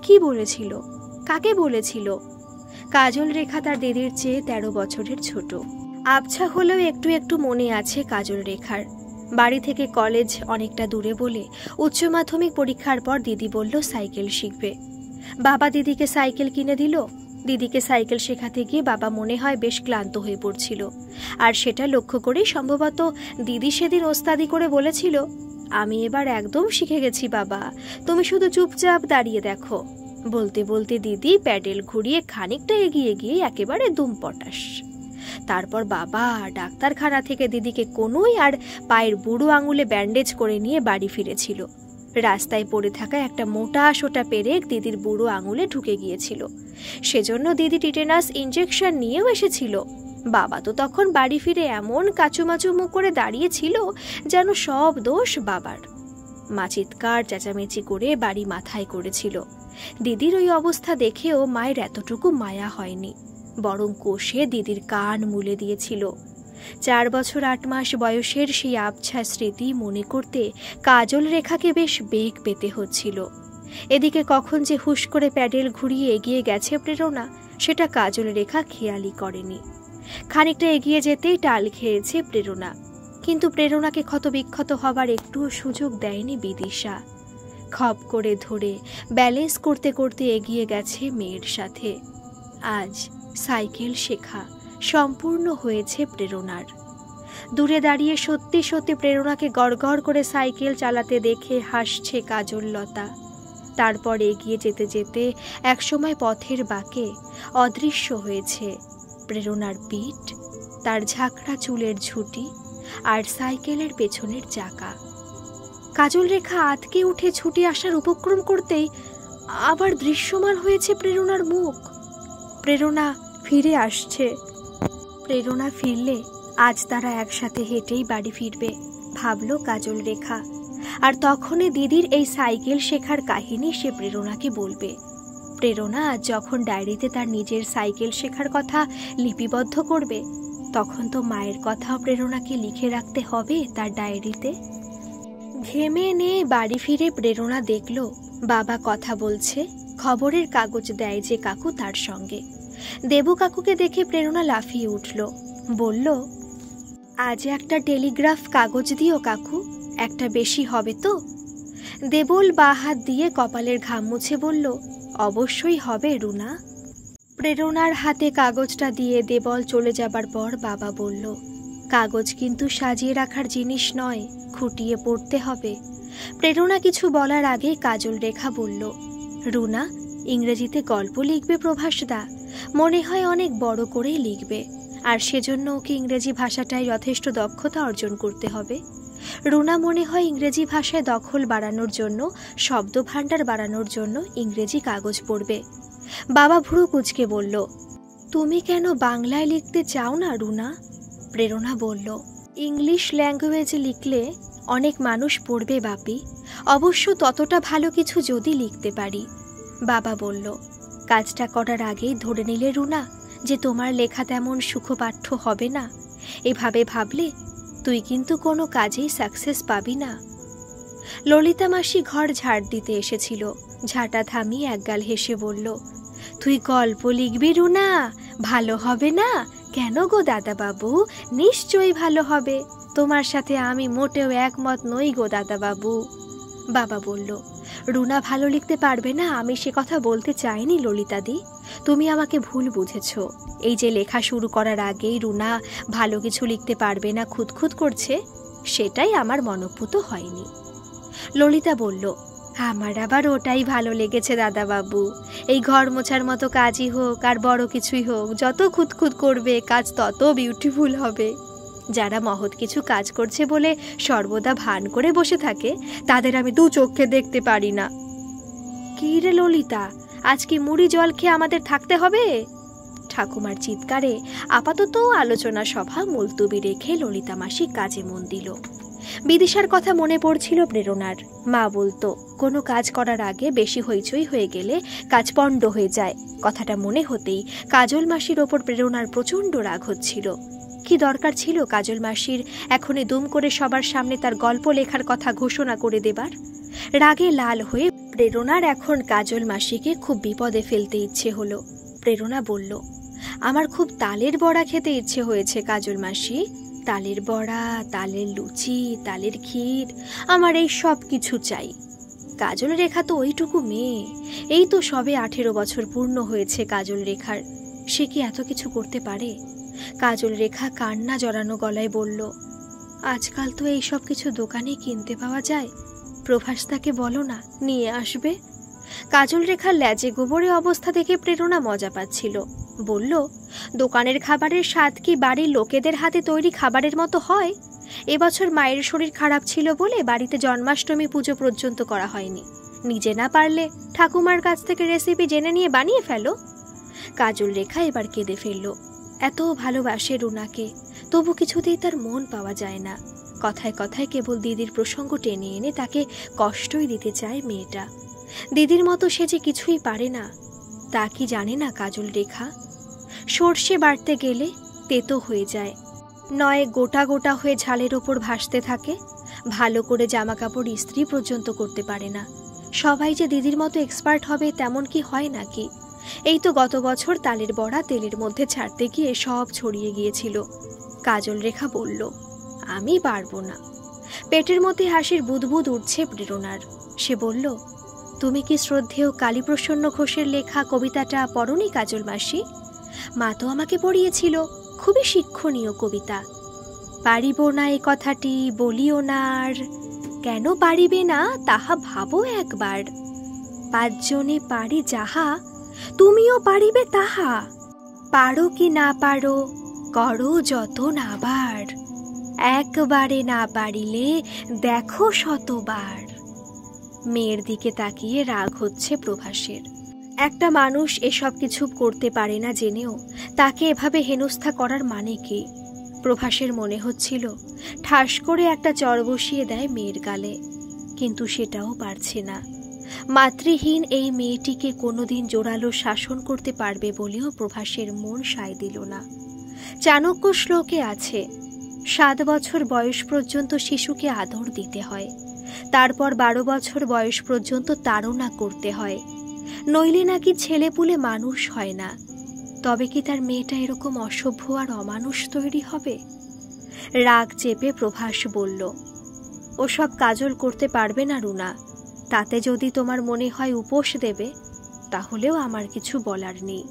কি বলেছিল? কাকে বলেছিল? কাজল রেখা তার দিদির চেয়ে 13 বছরের ছোট। আবছা হলেও একটু একটু মনে আছে কাজল রেখার। বাড়ি থেকে কলেজ অনেকটা দূরে বলে উচ্চ মাধ্যমিক পরীক্ষার পর দিদি বলল সাইকেল শিখবে। বাবা দিদিকে সাইকেল কিনে দিল। দিদিকে সাইকেল শেখাতে গিয়ে বাবা মনে হয় বেশ ক্লান্ত হয়ে পড়ছিল, আর সেটা লক্ষ্য করেই সম্ভবত দিদি সেদিন ওস্তাদি করে বলেছিল, আমি এবার একদম শিখে গেছি বাবা, তুমি শুধু চুপচাপ দাঁড়িয়ে দেখো। বলতে বলতে দিদি প্যাডেল ঘুরিয়ে খানিকটা এগিয়ে গিয়ে একেবারে দুম পটাশ। তারপর বাবা ডাক্তারখানা থেকে দিদিকে কোনোই আর পায়ের বুড়ো আঙুলে ব্যান্ডেজ করে নিয়ে বাড়ি ফিরেছিল। রাস্তায় পড়ে থাকা একটা মোটা সোটা পেরেক দিদির বুড়ো আঙুলে ঢুকে গিয়েছিল, সেজন্য দিদি টিটেনাস ইঞ্জেকশন নিয়েও এসেছিল। বাবা তো তখন বাড়ি ফিরে এমন কাচুমাচু মুখ করে দাঁড়িয়েছিল যেন সব দোষ বাবার। মা চিৎকার চেঁচামেচি করে বাড়ি মাথায় করেছিল। দিদির ওই অবস্থা দেখেও মায়ের এতটুকু মায়া হয়নি, বরং কোষে দিদির কান মুলে দিয়েছিল। 4 বছর 8 মাস বয়সের সেই আবছা স্মৃতি মনে করতে কাজল রেখাকে বেশ বেগ পেতে হচ্ছিল। এদিকে কখন যে হুশ করে প্যাডেল ঘুরিয়ে এগিয়ে গেছে প্রেরণা, সেটা কাজল রেখা খেয়ালই করেনি। খানিকটা এগিয়ে যেতেই টাল খেয়েছে প্রেরণা, কিন্তু প্রেরণাকে ক্ষতবিক্ষত হবার একটুও সুযোগ দেয়নি বিদিশা। খপ করে ধরে ব্যালেন্স করতে করতে এগিয়ে গেছে মেয়ের সাথে। আজ সাইকেল শেখা সম্পূর্ণ হয়েছে প্রেরণার। দূরে দাঁড়িয়ে সত্যি সত্যি প্রেরণাকে গড়গড় করে সাইকেল চালাতে দেখে হাসছে কাজল লতা। তারপর এগিয়ে যেতে যেতে একসময় পথের বাঁকে অদৃশ্য হয়েছে প্রেরণার পিঠ, তার ঝাঁকড়া চুলের ঝুঁটি আর সাইকেলের পেছনের চাকা। কাজল রেখা আতকে উঠে ছুটে আসার উপক্রম করতেই আবার দৃশ্যমান হয়েছে প্রেরণার মুখ। প্রেরণা ফিরে আসছে। প্রেরণা ফিরলে আজ তারা একসাথে হেঁটেই বাড়ি ফিরবে, ভাবল কাজল রেখা। আর তখনই দিদির এই সাইকেল শেখার কাহিনী সে প্রেরণাকে বলবে। প্রেরণা আজ যখন ডায়েরিতে তার নিজের সাইকেল শেখার কথা লিপিবদ্ধ করবে, তখন তো মায়ের কথাও প্রেরণাকে লিখে রাখতে হবে তার ডায়েরিতে। ঘেমে নিয়ে বাড়ি ফিরে প্রেরণা দেখল বাবা কথা বলছে, খবরের কাগজ দেয় যে কাকু তার সঙ্গে। দেবু কাকুকে দেখে প্রেরণা লাফিয়ে উঠল, বলল, আজ একটা টেলিগ্রাফ কাগজ দিও কাকু, একটা বেশি হবে তো? দেবল বা হাত দিয়ে কপালের ঘাম মুছে বলল, অবশ্যই হবে রুনা। প্রেরণার হাতে কাগজটা দিয়ে দেবল চলে যাবার পর বাবা বলল, কাগজ কিন্তু সাজিয়ে রাখার জিনিস নয়, খুঁটিয়ে পড়তে হবে। প্রেরণা কিছু বলার আগে কাজল রেখা বলল, রুনা ইংরেজিতে গল্প লিখবে প্রভাসদা, মনে হয় অনেক বড় করেই লিখবে, আর সেজন্য ওকে ইংরেজি ভাষাটায় যথেষ্ট দক্ষতা অর্জন করতে হবে। রুনা মনে হয় ইংরেজি ভাষায় দখল বাড়ানোর জন্য, শব্দ ভাণ্ডার বাড়ানোর জন্য ইংরেজি কাগজ পড়বে। বাবা ভ্রু কুঁচকে বলল, তুমি কেন বাংলায় লিখতে চাও না রুনা? প্রেরণা বলল, ইংলিশ ল্যাঙ্গুয়েজে লিখলে অনেক মানুষ পড়বে বাপি, অবশ্য ততটা ভালো কিছু যদি লিখতে পারি। বাবা বলল, কাজটা করার আগেই ধরে নিলে রুনা যে তোমার লেখা তেমন সুখপাঠ্য হবে না। এভাবে ভাবলে তুই কিন্তু কোনো কাজেই সাকসেস পাবি না। ললিতা মাসি ঘর ঝাড় দিতে এসেছিল, ঝাঁটা থামিয়ে একগাল হেসে বলল, তুই গল্প লিখবি রুনা, ভালো হবে না? কেন গো দাদাবাবু, নিশ্চয়ই ভালো হবে। তোমার সাথে আমি মোটেও একমত নই গো দাদাবাবু। বাবা বলল, রুনা ভালো লিখতে পারবে না আমি সে কথা বলতে চাইনি ললিতাদি, তুমি আমাকে ভুল বুঝেছ। এই যে লেখা শুরু করার আগেই রুনা ভালো কিছু লিখতে পারবে না খুঁতখুত করছে, সেটাই আমার মনোভূত হয়নি। ললিতা বলল, আমার আবার ওটাই ভালো লেগেছে দাদাবাবু। এই ঘর মোছার মতো কাজই হোক আর বড় কিছুই হোক, যত খুঁতখুত করবে কাজ তত বিউটিফুল হবে। যারা মহৎ কিছু কাজ করছে বলে সর্বদা ভান করে বসে থাকে, তাদের আমি দু চোখে দেখতে পারি না। কি রে ললিতা, আজ কি মুড়ি জল খেয়ে আমাদের থাকতে হবে? ঠাকুমার চিৎকারে আপাতত আলোচনা সভা মুলতুবি রেখে ললিতা মাসি কাজে মন দিল। বিদিশার কথা মনে পড়ছিল প্রেরণার। মা বলতো, কোনো কাজ করার আগে বেশি হইচই হয়ে গেলে কাজ পণ্ড হয়ে যায়। কথাটা মনে হতেই কাজল মাসির ওপর প্রেরণার প্রচণ্ড রাগ হচ্ছিল। কি দরকার ছিল কাজল মাসির এখনই দুম করে সবার সামনে তার গল্প লেখার কথা ঘোষণা করে দেবার? রাগে লাল হয়ে প্রেরণার এখন কাজল মাসিকে খুব বিপদে ফেলতে ইচ্ছে হলো। প্রেরণা বলল, আমার খুব তালের বড়া খেতে ইচ্ছে হয়েছে কাজল মাসি। তালের বড়া, তালের লুচি, তালের ক্ষীর, আমার এই সব কিছু চাই। কাজল রেখা তো ওইটুকু মেয়ে, এই তো সবে 18 বছর পূর্ণ হয়েছে কাজল রেখার। সে কি এত কিছু করতে পারে? কাজল রেখা কান্না জড়ানো গলায় বলল, আজকাল তো এই সব কিছু দোকানে কিনতে পাওয়া যায়, প্রভাস তাকে বলো না নিয়ে আসবে। কাজল রেখার ল্যাজে গোবরে অবস্থা দেখে প্রেরণা মজা পাচ্ছিল। বলল, দোকানের খাবারের স্বাদ কি বাড়ির লোকেদের হাতে তৈরি খাবারের মতো হয়? এবছর মায়ের শরীর খারাপ ছিল বলে বাড়িতে জন্মাষ্টমী পুজো পর্যন্ত করা হয়নি। নিজে না পারলে ঠাকুমার কাছ থেকে রেসিপি জেনে নিয়ে বানিয়ে ফেলো। কাজল রেখা এবার কেঁদে ফেলল। এত ভালোবাসে রুনাকে, তবু কিছুতেই তার মন পাওয়া যায় না। কথায় কথায় কেবল দিদির প্রসঙ্গ টেনে এনে তাকে কষ্টই দিতে চায় মেয়েটা। দিদির মতো সে যে কিছুই পারে না, তা কি জানে না কাজল রেখা? সর্ষে বাড়তে গেলে তেতো হয়ে যায়, নয় গোটা গোটা হয়ে ঝালের ওপর ভাসতে থাকে। ভালো করে জামা কাপড় ইস্ত্রি পর্যন্ত করতে পারে না। সবাই যে দিদির মতো এক্সপার্ট হবে তেমন কি হয় নাকি? এই তো গত বছর তালের বড়া তেলের মধ্যে ছাড়তে গিয়ে সব ছড়িয়ে গিয়েছিল। কাজল রেখা বলল, আমি পারবো না। পেটের মধ্যে হাসির বুদবুদ উঠছে প্রেরণার। সে বলল, তুমি কি শ্রদ্ধেয় কালীপ্রসন্ন ঘোষের লেখা কবিতাটা পড়নি কাজল মাসি? মা তো আমাকে পড়িয়েছিল, খুবই শিক্ষণীয় কবিতা। পারিব না এ কথাটি বলিও না আর, কেন পারিবে না তাহা ভাবো একবার। 5 জনে পারি যাহা, তুমিও পারিবে তাহা। পারো কি না পারো করো যতন আবার, একবারে না পারিলে দেখো শতবার। মেয়ের দিকে তাকিয়ে রাগ হচ্ছে প্রভাসের। একটা মানুষ এসব কিছু করতে পারে না জেনেও তাকে এভাবে হেনস্থা করার মানে কি? প্রভাসের মনে হচ্ছিল ঠাস করে একটা চড় বসিয়ে দেয় মেয়ের গালে, কিন্তু সেটাও পারছে না। মাতৃহীন এই মেয়েটিকে কোনোদিন জোরালো শাসন করতে পারবে বলেও প্রভাসের মন সায় দিল না। চাণক্য শ্লোকে আছে, 7 বছর বয়স পর্যন্ত শিশুকে আদর দিতে হয়, তারপর 12 বছর বয়স পর্যন্ত তাড়না করতে হয়, নইলে নাকি ছেলেপুলে মানুষ হয় না। তবে কি তার মেয়েটা এরকম অসভ্য আর অমানুষ তৈরি হবে? রাগ চেপে প্রভাস বলল, ওসব কাজল করতে পারবে না রুনা। তাতে যদি তোমার মনে হয় উপোস দেবে, তাহলেও আমার কিছু বলার নেই।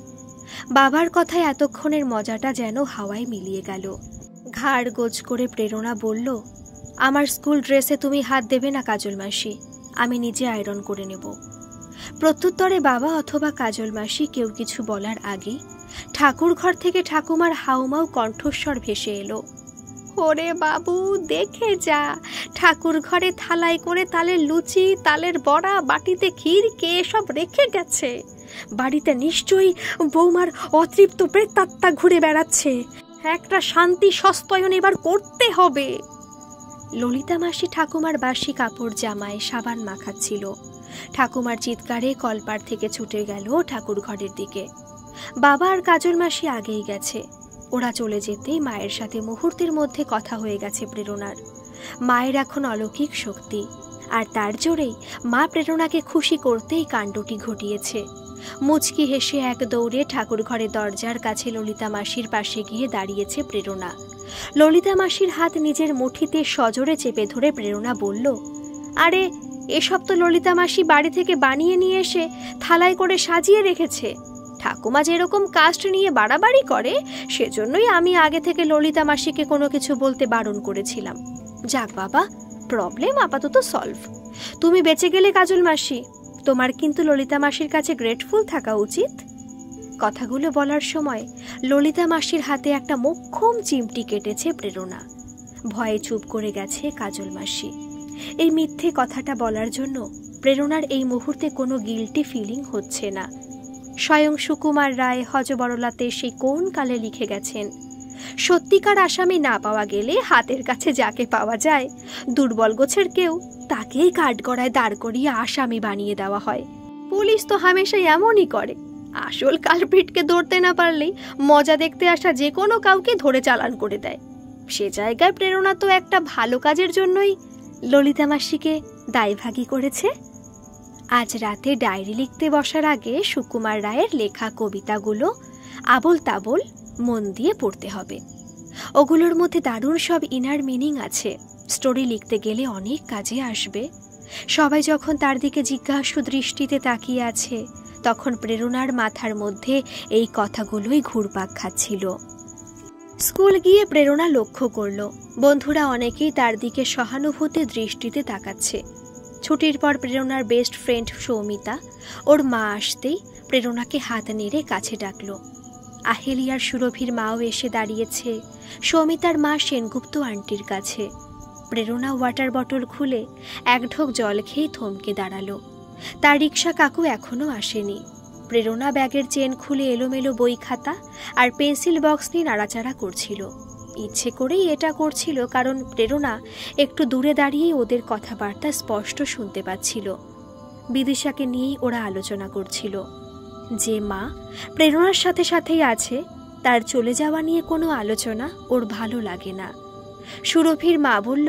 বাবার কথায় এতক্ষণের মজাটা যেন হাওয়ায় মিলিয়ে গেল। ঘাড় গোজ করে প্রেরণা বলল, আমার স্কুল ড্রেসে তুমি হাত দেবে না কাজল মাসি, আমি নিজে আয়রন করে নেব। প্রত্যুত্তরে বাবা অথবা কাজল মাসি কেউ কিছু বলার আগে ঠাকুর ঘর থেকে ঠাকুমার হাউমাউ কণ্ঠস্বর ভেসে এলো, ওরে বাবু দেখে যা, ঠাকুর ঘরে থালায় করে তালের লুচি, তালের বড়া, বাটিতে ক্ষীর কে সব রেখে গেছে। বাড়িতে নিশ্চয়ই বৌমার অতৃপ্ত প্রেতাত্মা ঘুরে বেড়াচ্ছে। একটা শান্তি সস্তয়ন এবার করতে হবে। ললিতা মাসি ঠাকুমার বাসি কাপড় জামায় সাবান মাখাচ্ছিল। ঠাকুমার চিৎকারে কলপার থেকে ছুটে গেল ঠাকুর ঘরের দিকে। বাবা আর কাজল মাসি আগেই গেছে। ওরা চলে যেতেই মায়ের সাথে মুহূর্তের মধ্যে কথা হয়ে গেছে প্রেরণার। মায়ের এখন অলৌকিক শক্তি, আর তার জোরেই মা প্রেরণাকে খুশি করতেই কাণ্ডটি ঘটিয়েছে। মুচকি হেসে এক দৌড়ে ঠাকুর ঘরের দরজার কাছে ললিতা মাসির পাশে গিয়ে দাঁড়িয়েছে প্রেরণা। ললিতা মাসির হাত নিজের মুঠিতে সজোরে চেপে ধরে প্রেরণা বলল, আরে এসব তো ললিতা মাসি বাড়ি থেকে বানিয়ে নিয়ে এসে থালায় করে সাজিয়ে রেখেছে। ঠাকুমা যেরকম কাস্ট নিয়ে বাড়াবাড়ি করে, সেজন্যই আমি আগে থেকে ললিতা মাসিকে কোনো কিছু বলতে বারণ করেছিলাম। যাক বাবা, প্রবলেম আপাতত সলভ। তুমি বেঁচে গেলে কাজল মাসি, তোমার কিন্তু ললিতা মাসির কাছে গ্রেটফুল থাকা উচিত। কথাগুলো বলার সময় ললিতা মাসির হাতে একটা মোক্ষম চিমটি কেটেছে প্রেরণা। ভয়ে চুপ করে গেছে কাজল মাসি। এই মিথ্যে কথাটা বলার জন্য প্রেরণার এই মুহূর্তে কোনো গিল্টি ফিলিং হচ্ছে না। স্বয়ং সুকুমার রায় হযবরলাতে সেই কোন কালে লিখে গেছেন, সত্যিকার আসামি না পাওয়া গেলে হাতের কাছে যাকে পাওয়া যায়, দুর্বল গোছের কেউ, তাকেই কাঠগড়ায় দাঁড় করিয়ে আসামি বানিয়ে দেওয়া হয়। পুলিশ তো হামেশা এমনই করে, আসল কালপ্রিটকে ধরতে না পারলেই মজা দেখতে আসা যে কোনো কাউকে ধরে চালান করে দেয়। সে জায়গায় প্রেরণা তো একটা ভালো কাজের জন্যই ললিতা মাসিকে দায়ভাগী করেছে। আজ রাতে ডায়েরি লিখতে বসার আগে সুকুমার রায়ের লেখা কবিতাগুলো আবোল তাবোল মন দিয়ে পড়তে হবে। ওগুলোর মধ্যে দারুণ সব ইনার মিনিং আছে, স্টোরি লিখতে গেলে অনেক কাজে আসবে। সবাই যখন তার দিকে জিজ্ঞাসু দৃষ্টিতে তাকিয়ে আছে, তখন প্রেরণার মাথার মধ্যে এই কথাগুলোই ঘুরপাক খাচ্ছিল। স্কুল গিয়ে প্রেরণা লক্ষ্য করল বন্ধুরা অনেকেই তার দিকে সহানুভূতি দৃষ্টিতে তাকাচ্ছে। ছুটির পর প্রেরণার বেস্ট ফ্রেন্ড সৌমিতা, ওর মা আসতেই প্রেরণাকে হাত নেড়ে কাছে ডাকল। আহেলিয়ার সুরভির মাও এসে দাঁড়িয়েছে সৌমিতার মা সেনগুপ্ত আন্টির কাছে। প্রেরণা ওয়াটার বটল খুলে এক ঢোক জল খেয়ে থমকে দাঁড়ালো। তার রিক্সা কাকু এখনো আসেনি। প্রেরণা ব্যাগের চেন খুলে এলোমেলো বই খাতা আর পেন্সিল বক্স নিয়ে নাড়াচাড়া করছিল। ইচ্ছে করেই এটা করছিল, কারণ প্রেরণা একটু দূরে দাঁড়িয়েই ওদের কথাবার্তা স্পষ্ট শুনতে পাচ্ছিল। বিদিশাকে নিয়েই ওরা আলোচনা করছিল। যে মা প্রেরণার সাথে সাথেই আছে, তার চলে যাওয়া নিয়ে কোনো আলোচনা ওর ভালো লাগে না। সুরভির মা বলল,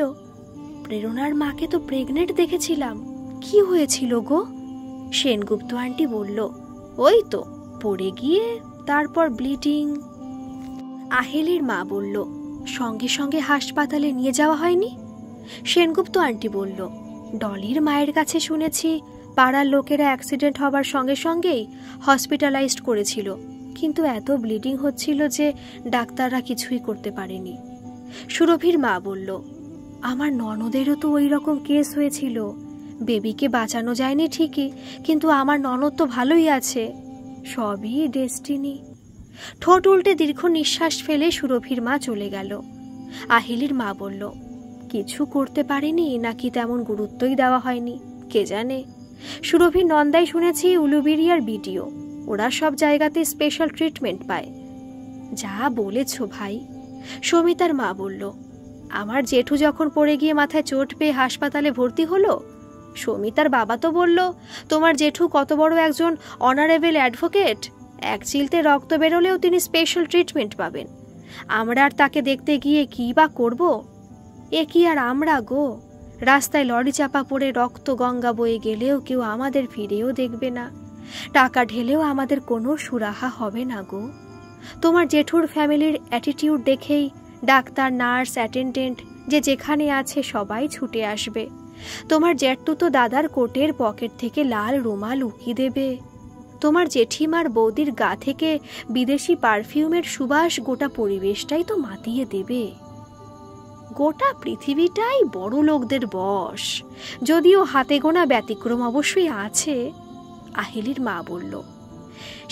প্রেরণার মাকে তো প্রেগনেন্ট দেখেছিলাম, কি হয়েছিল গো? সেনগুপ্ত আন্টি বলল, ওই তো পড়ে গিয়ে তারপর ব্লিডিং। আহেলির মা বলল, সঙ্গে সঙ্গে হাসপাতালে নিয়ে যাওয়া হয়নি? সেনগুপ্ত আন্টি বলল, ডলির মায়ের কাছে শুনেছি পাড়ার লোকেরা অ্যাক্সিডেন্ট হবার সঙ্গে সঙ্গেই হসপিটালাইজড করেছিল, কিন্তু এত ব্লিডিং হচ্ছিল যে ডাক্তাররা কিছুই করতে পারেনি। সুরভির মা বলল, আমার ননদেরও তো ওই রকম কেস হয়েছিল, বেবিকে বাঁচানো যায়নি ঠিকই, কিন্তু আমার ননদ তো ভালোই আছে। সবই ডেস্টিনি। ঠোঁট উল্টে দীর্ঘ নিঃশ্বাস ফেলে সুরভির মা চলে গেল। আহিলির মা বলল, কিছু করতে পারেনি নাকি তেমন গুরুত্বই দেওয়া হয়নি, কে জানে। সুরভির নন্দাই শুনেছি উলুবেরিয়ার ভিডিও, ওরা সব জায়গাতে স্পেশাল ট্রিটমেন্ট পায়। যা বলেছ ভাই। সমিতার মা বলল, আমার জেঠু যখন পড়ে গিয়ে মাথায় চোট পেয়ে হাসপাতালে ভর্তি হলো, সমিতার বাবা তো বলল, তোমার জেঠু কত বড় একজন অনারেবল অ্যাডভোকেট, এক চিলতে রক্ত বেরোলেও তিনি স্পেশাল ট্রিটমেন্ট পাবেন। আমরা আর তাকে দেখতে গিয়ে কি বা করব? এ কি আর আমরা গো, রাস্তায় লরি চাপা পড়ে রক্ত গঙ্গা বয়ে গেলেও কেউ আমাদের ফিরেও দেখবে না, টাকা ঢেলেও আমাদের কোনো সুরাহা হবে না গো। তোমার জেঠুর ফ্যামিলির অ্যাটিটিউড দেখেই ডাক্তার, নার্স, অ্যাটেন্ডেন্ট যে যেখানে আছে সবাই ছুটে আসবে। তোমার জেঠু তো দাদার কোটের পকেট থেকে লাল রুমাল উকি দেবে। তোমার জেঠিমার বৌদির গা থেকে বিদেশি পারফিউমের সুবাস গোটা পরিবেশটাই তো মাতিয়ে দেবে। গোটা পৃথিবীটাই বড় লোকদের বশ, যদিও হাতে গোনা ব্যতিক্রম অবশ্যই আছে। আহিলির মা বলল,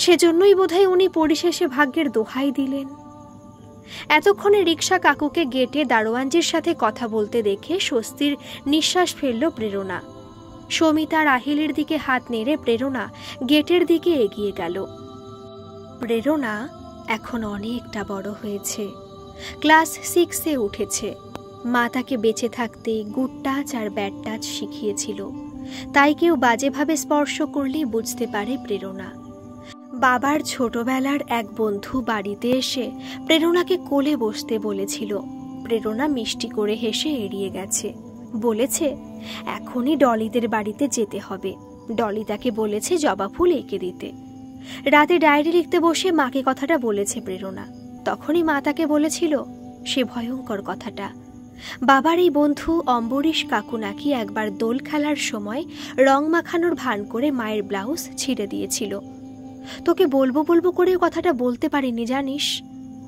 সেজন্যই বোধহয় উনি পরিশেষে ভাগ্যের দোহাই দিলেন। এতক্ষণে রিক্সা কাকুকে গেটে দারোয়ানজির সাথে কথা বলতে দেখে স্বস্তির নিঃশ্বাস ফেলল প্রেরণা। সমিতার আহিলির দিকে হাত নেড়ে প্রেরণা গেটের দিকে এগিয়ে গেল। প্রেরণা এখন অনেকটা বড় হয়েছে, ক্লাস 6-এ উঠেছে। মা তাকে বেঁচে থাকতে গুড টাচ আর ব্যাড টাচ শিখিয়েছিল, তাই কেউ বাজেভাবে স্পর্শ করলে বুঝতে পারে প্রেরণা। বাবার ছোটবেলার এক বন্ধু বাড়িতে এসে প্রেরণাকে কোলে বসতে বলেছিল। প্রেরণা মিষ্টি করে হেসে এড়িয়ে গেছে, বলেছে এখনই ডলিদের বাড়িতে যেতে হবে। ডলি তাকে বলেছে জবা ফুল এঁকে দিতে। রাতে ডায়েরি লিখতে বসে মাকে কথাটা বলেছে প্রেরণা। তখনই মা তাকে বলেছিল সে ভয়ঙ্কর কথাটা, বাবার এই বন্ধু অম্বরীশ কাকু নাকি একবার দোল খেলার সময় রং মাখানোর ভান করে মায়ের ব্লাউজ ছিঁড়ে দিয়েছিল। তোকে বলবো বলবো করে কথাটা বলতে পারিনি জানিস,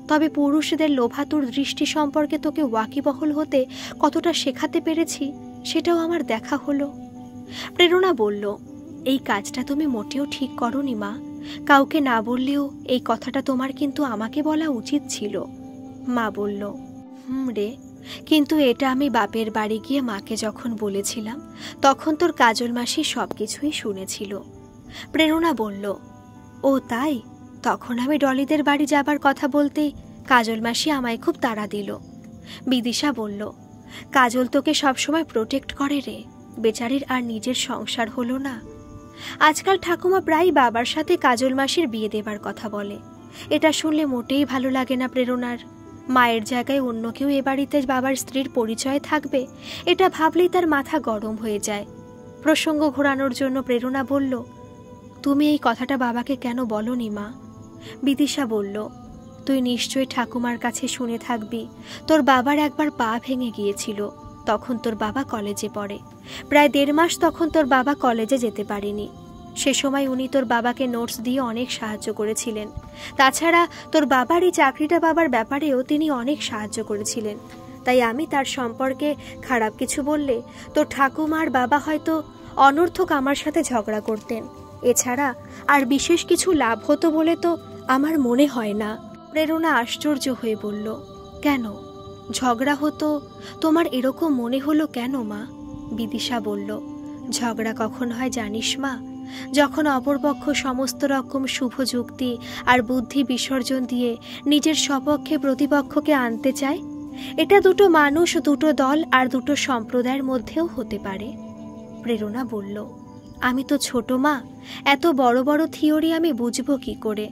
তবে পুরুষদের লোভাতুর দৃষ্টি সম্পর্কে তোকে ওয়াকিবহল হতে কতটা শেখাতে পেরেছি সেটাও আমার দেখা হলো। প্রেরণা বলল, এই কাজটা তুমি মোটেও ঠিক করনি মা, কাউকে না বললেও এই কথাটা তোমার কিন্তু আমাকে বলা উচিত ছিল। মা বলল, রে, কিন্তু এটা আমি বাপের বাড়ি গিয়ে মাকে যখন বলেছিলাম তখন তোর কাজল মাসি সব কিছুই শুনেছিল। প্রেরণা বলল, ও তাই? তখন আমি ডলিদের বাড়ি যাবার কথা বলতেই কাজল মাসি আমায় খুব তাড়া দিল। বিদিশা বলল, কাজল তোকে সবসময় প্রোটেক্ট করে রে, বেচারির আর নিজের সংসার হলো না। আজকাল ঠাকুমা প্রায় বাবার সাথে কাজল মাসির বিয়ে দেবার কথা বলে। এটা শুনলে মোটেই ভালো লাগে না প্রেরণার। মায়ের জায়গায় অন্য কেউ এ বাড়িতে বাবার স্ত্রীর পরিচয় থাকবে, এটা ভাবলেই তার মাথা গরম হয়ে যায়। প্রসঙ্গ ঘোরানোর জন্য প্রেরণা বলল, তুমি এই কথাটা বাবাকে কেন বলনি মা? বিদিশা বলল, তুই নিশ্চয়ই ঠাকুমার কাছে শুনে থাকবি, তোর বাবার একবার পা ভেঙে গিয়েছিল, তখন তোর বাবা কলেজে পড়ে। প্রায় 1.5 মাস তখন তোর বাবা কলেজে যেতে পারেনি। সে সময় উনি তোর বাবাকে নোটস দিয়ে অনেক সাহায্য করেছিলেন। তাছাড়া তোর বাবার এই চাকরিটা পাবার ব্যাপারেও তিনি অনেক সাহায্য করেছিলেন। তাই আমি তার সম্পর্কে খারাপ কিছু বললে তোর ঠাকুমার বাবা হয়তো অনর্থক আমার সাথে ঝগড়া করতেন। এছাড়া আর বিশেষ কিছু লাভ হতো বলে তো আমার মনে হয় না। প্রেরণা আশ্চর্য হয়ে বলল, কেন ঝগড়া হতো? তোমার এরকম মনে হলো কেন মা? বিদিশা বলল, ঝগড়া কখন হয় জানিস মা? যখন অপরপক্ষ সমস্ত রকম শুভ যুক্তি আর বুদ্ধি বিসর্জন দিয়ে নিজের সপক্ষে প্রতিপক্ষকে আনতে চায়। এটা দুটো মানুষ, দুটো দল আর দুটো সম্প্রদায়ের মধ্যেও হতে পারে। প্রেরণা বলল, আমি তো ছোট মা, এত বড় বড় থিওরি আমি বুঝবো কি করে?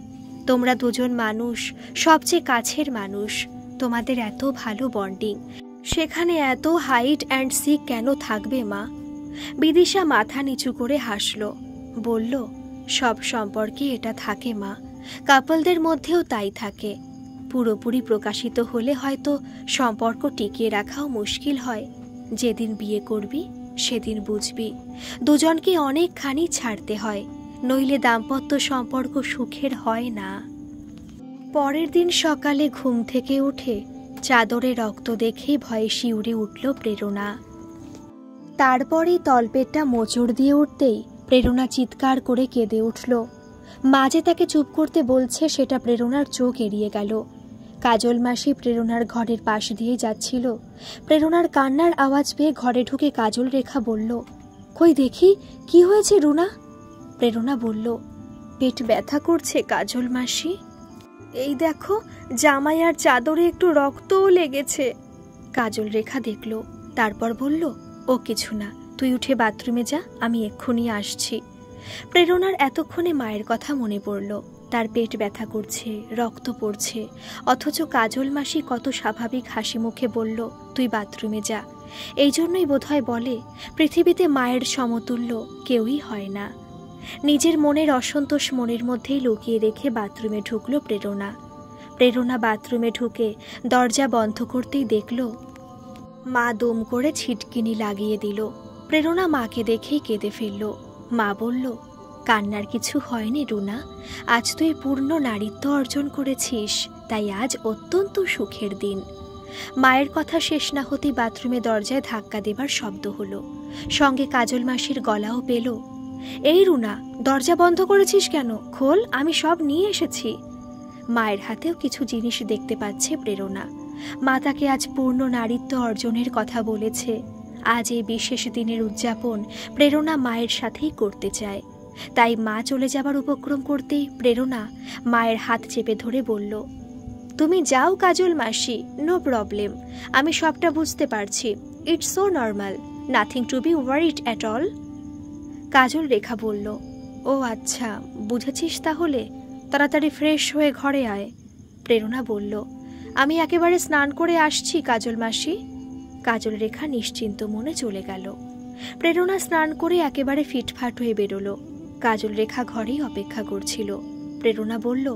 তোমরা দুজন মানুষ, সবচেয়ে কাছের মানুষ, তোমাদের এত ভালো বন্ডিং, সেখানে এত হাইড অ্যান্ড সিক কেন থাকবে মা? বিদিশা মাথা নিচু করে হাসল, বলল, সব সম্পর্কে এটা থাকে মা, কাপলদের মধ্যেও তাই থাকে। পুরোপুরি প্রকাশিত হলে হয়তো সম্পর্ক টিকিয়ে রাখাও মুশকিল হয়। যেদিন বিয়ে করবি সেদিন বুঝবি দুজনকে অনেকখানি ছাড়তে হয়, নইলে দাম্পত্য সম্পর্ক সুখের হয় না। পরের দিন সকালে ঘুম থেকে উঠে চাদরে রক্ত দেখেই ভয়ে শিউরে উঠল প্রেরণা। তারপরে তলপেটটা মোচড় দিয়ে উঠতেই প্রেরণা চিৎকার করে কেঁদে উঠল। মাঝে তাকে চুপ করতে বলছে সেটা প্রেরণার চোখ এড়িয়ে গেল। কাজল মাসি প্রেরণার ঘরের পাশ দিয়ে যাচ্ছিল। প্রেরণার কান্নার আওয়াজ পেয়ে ঘরে ঢুকে কাজল রেখা বলল, কই দেখি কি হয়েছে রুনা? প্রেরণা বলল, পেট ব্যথা করছে কাজল মাসি। এই দেখো, জামাই আর চাদরে একটু রক্তও লেগেছে। কাজল রেখা দেখল, তারপর বলল, ও কিছু না, তুই উঠে বাথরুমে যা, আমি এক্ষুনি আসছি। প্রেরণার এতক্ষণে মায়ের কথা মনে পড়ল। তার পেট ব্যথা করছে, রক্ত পড়ছে, অথচ কাজল মাসি কত স্বাভাবিক হাসি মুখে বলল, তুই বাথরুমে যা। এই জন্যই বোধহয় বলে, পৃথিবীতে মায়ের সমতুল্য কেউই হয় না। নিজের মনের অসন্তোষ মনের মধ্যেই লুকিয়ে রেখে বাথরুমে ঢুকল প্রেরণা। প্রেরণা বাথরুমে ঢুকে দরজা বন্ধ করতেই দেখল মা দম করে ছিটকিনি লাগিয়ে দিল। প্রেরণা মাকে দেখেই কেঁদে ফেলল। মা বলল, কান্নার কিছু হয়নি রুনা, আজ তুই পূর্ণ নারীত্ব অর্জন করেছিস, তাই আজ অত্যন্ত সুখের দিন। মায়ের কথা শেষ না হতেই বাথরুমে দরজায় ধাক্কা দেবার শব্দ হলো, সঙ্গে কাজল মাসির গলাও পেল। এই রুনা, দরজা বন্ধ করেছিস কেন? খোল, আমি সব নিয়ে এসেছি। মায়ের হাতেও কিছু জিনিস দেখতে পাচ্ছে প্রেরণা। মা তাকে আজ পূর্ণ নারীত্ব অর্জনের কথা বলেছে। আজ এই বিশেষ দিনের উদযাপন প্রেরণা মায়ের সাথেই করতে চায়। তাই মা চলে যাবার উপক্রম করতেই প্রেরণা মায়ের হাত চেপে ধরে বলল, তুমি যাও কাজল মাসি, নো প্রবলেম, আমি সবটা বুঝতে পারছি, it's so normal, nothing to be worried at all. Kajal Rekha বলল, ও আচ্ছা, বুঝেছিস তাহলে, তাড়াতাড়ি ফ্রেশ হয়ে ঘরে আয়। প্রেরণা বলল, আমি একেবারে স্নান করে আসছি কাজল মাসি। কাজল রেখা নিশ্চিন্ত মনে চলে গেল। প্রেরণা স্নান করে একেবারে ফিটফাট হয়ে বেরোলো। কাজল রেখা ঘরেই অপেক্ষা করছিল। প্রেরণা বলল,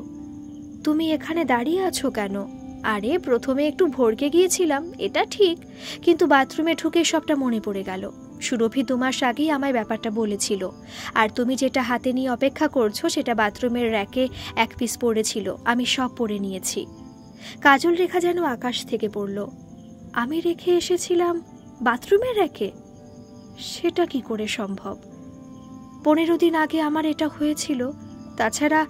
তুমি এখানে দাঁড়িয়ে আছো কেন? আরে প্রথমে একটু ভড়কে গিয়েছিলাম, এটা ঠিক, কিন্তু বাথরুমে ঢুকে সবটা মনে পড়ে গেল। সুরভি 2 মাস আগেই আমায় ব্যাপারটা বলেছিল, আর তুমি যেটা হাতে নিয়ে অপেক্ষা করছো সেটা বাথরুমের র্যাকে 1 পিস পড়েছিল, আমি সব পরে নিয়েছি। কাজল রেখা যেন আকাশ থেকে পড়ল। আমি রেখে এসেছিলাম বাথরুমের র্যাকে? সেটা কি করে সম্ভব? 15 দিন আগে আমার এটা হয়েছিল, তাছাড়া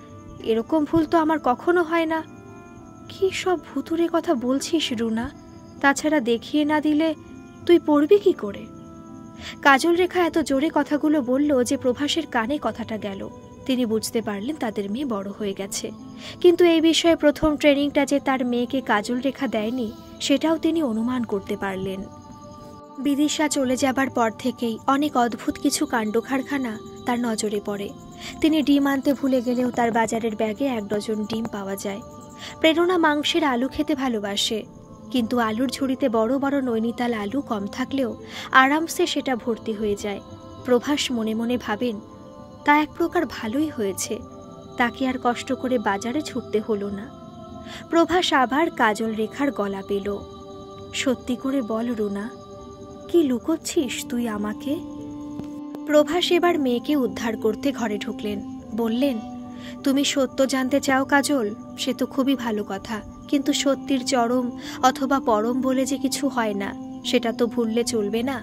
এরকম ভুল তো আমার কখনো হয় না। কি সব ভুতুরে কথা বলছিস রুনা? তাছাড়া দেখিয়ে না দিলে তুই পড়বি কি করে? কাজল রেখা এত জোরে কথাগুলো বলল যে প্রভাসের কানে কথাটা গেল। তিনি বুঝতে পারলেন তাদের মেয়ে বড় হয়ে গেছে, কিন্তু এই বিষয়ে প্রথম ট্রেনিংটা যে তার মেয়েকে কাজল রেখা দেয়নি সেটাও তিনি অনুমান করতে পারলেন। বিদিশা চলে যাবার পর থেকেই অনেক অদ্ভুত কিছু কাণ্ড কারখানা তার নজরে পড়ে। তিনি ডিম আনতে ভুলে গেলেও তার বাজারের ব্যাগে 1 ডজন ডিম পাওয়া যায়। প্রেরণা মাংসের আলু খেতে ভালোবাসে, কিন্তু আলুর ঝুড়িতে বড় বড় নৈনিতাল আলু কম থাকলেও আরামসে সেটা ভর্তি হয়ে যায়। প্রভাস মনে মনে ভাবেন, তা এক প্রকার ভালোই হয়েছে, তাকে আর কষ্ট করে বাজারে ছুটতে হলো না। প্রভাস আবার কাজল রেখার গলা পেল। সত্যি করে বল রুনা, কি লুকোচ্ছিস তুই আমাকে? প্রভাস এবার মেয়েকে উদ্ধার করতে ঘরে ঢুকলেন। বললেন, তুমি সত্য জানতে চাও কাজল, সে তো খুবই ভালো কথা, কিন্তু সত্যির চরম অথবা পরম বলে যে কিছু হয় না, সেটা তো ভুললে চলবে না।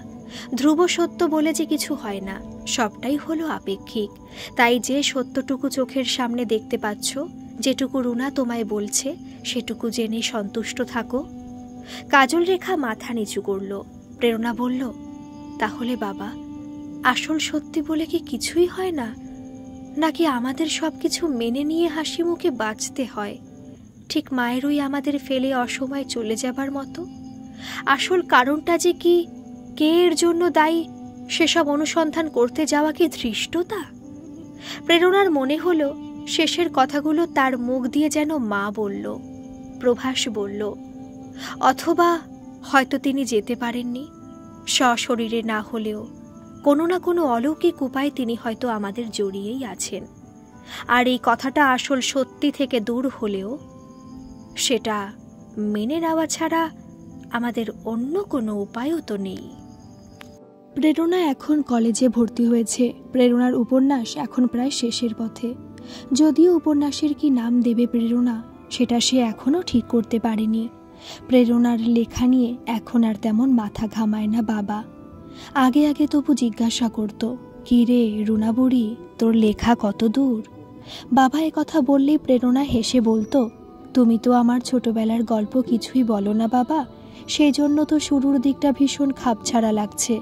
ধ্রুব সত্য বলে যে কিছু হয় না, সবটাই হলো আপেক্ষিক। তাই যে সত্যটুকু চোখের সামনে দেখতে পাচ্ছ, যেটুকু রুনা তোমায় বলছে, সেটুকু জেনে সন্তুষ্ট থাকো। কাজল রেখা মাথা নিচু করল। প্রেরণা বলল, তাহলে বাবা, আসল সত্যি বলে কি কিছুই হয় না? নাকি আমাদের সবকিছু মেনে নিয়ে হাসি মুখে বাঁচতে হয়, ঠিক মায়েরই আমাদের ফেলে অসময়ে চলে যাবার মতো? আসল কারণটা যে কি, কে এর জন্য দায়ী, সেসব অনুসন্ধান করতে যাওয়া কি ধৃষ্টতা? প্রেরণার মনে হলো শেষের কথাগুলো তার মুখ দিয়ে যেন মা বলল। প্রভাস বলল, অথবা হয়তো তিনি যেতে পারেননি, সশরীরে না হলেও কোনো না কোনো অলৌকিক উপায়ে তিনি হয়তো আমাদের জড়িয়েই আছেন। আর এই কথাটা আসল সত্যি থেকে দূর হলেও সেটা মেনে নেওয়া ছাড়া আমাদের অন্য কোনো উপায়ও তো নেই। প্রেরণা এখন কলেজে ভর্তি হয়েছে। প্রেরণার উপন্যাস এখন প্রায় শেষের পথে। যদিও উপন্যাসের কি নাম দেবে প্রেরণা, সেটা সে এখনও ঠিক করতে পারেনি। প্রেরণার লেখা নিয়ে এখন আর তেমন মাথা ঘামায় না বাবা। আগে আগে তবু জিজ্ঞাসা করত, কি রে রুনা বুড়ি, তোর লেখা কত দূর? বাবা কথা বললেই প্রেরণা হেসে বলতো, তুমি তো আমার ছোটবেলার গল্প কিছুই বলো না বাবা, সেই জন্য তো শুরুর দিকটা ভীষণ খাপছাড়া লাগছে।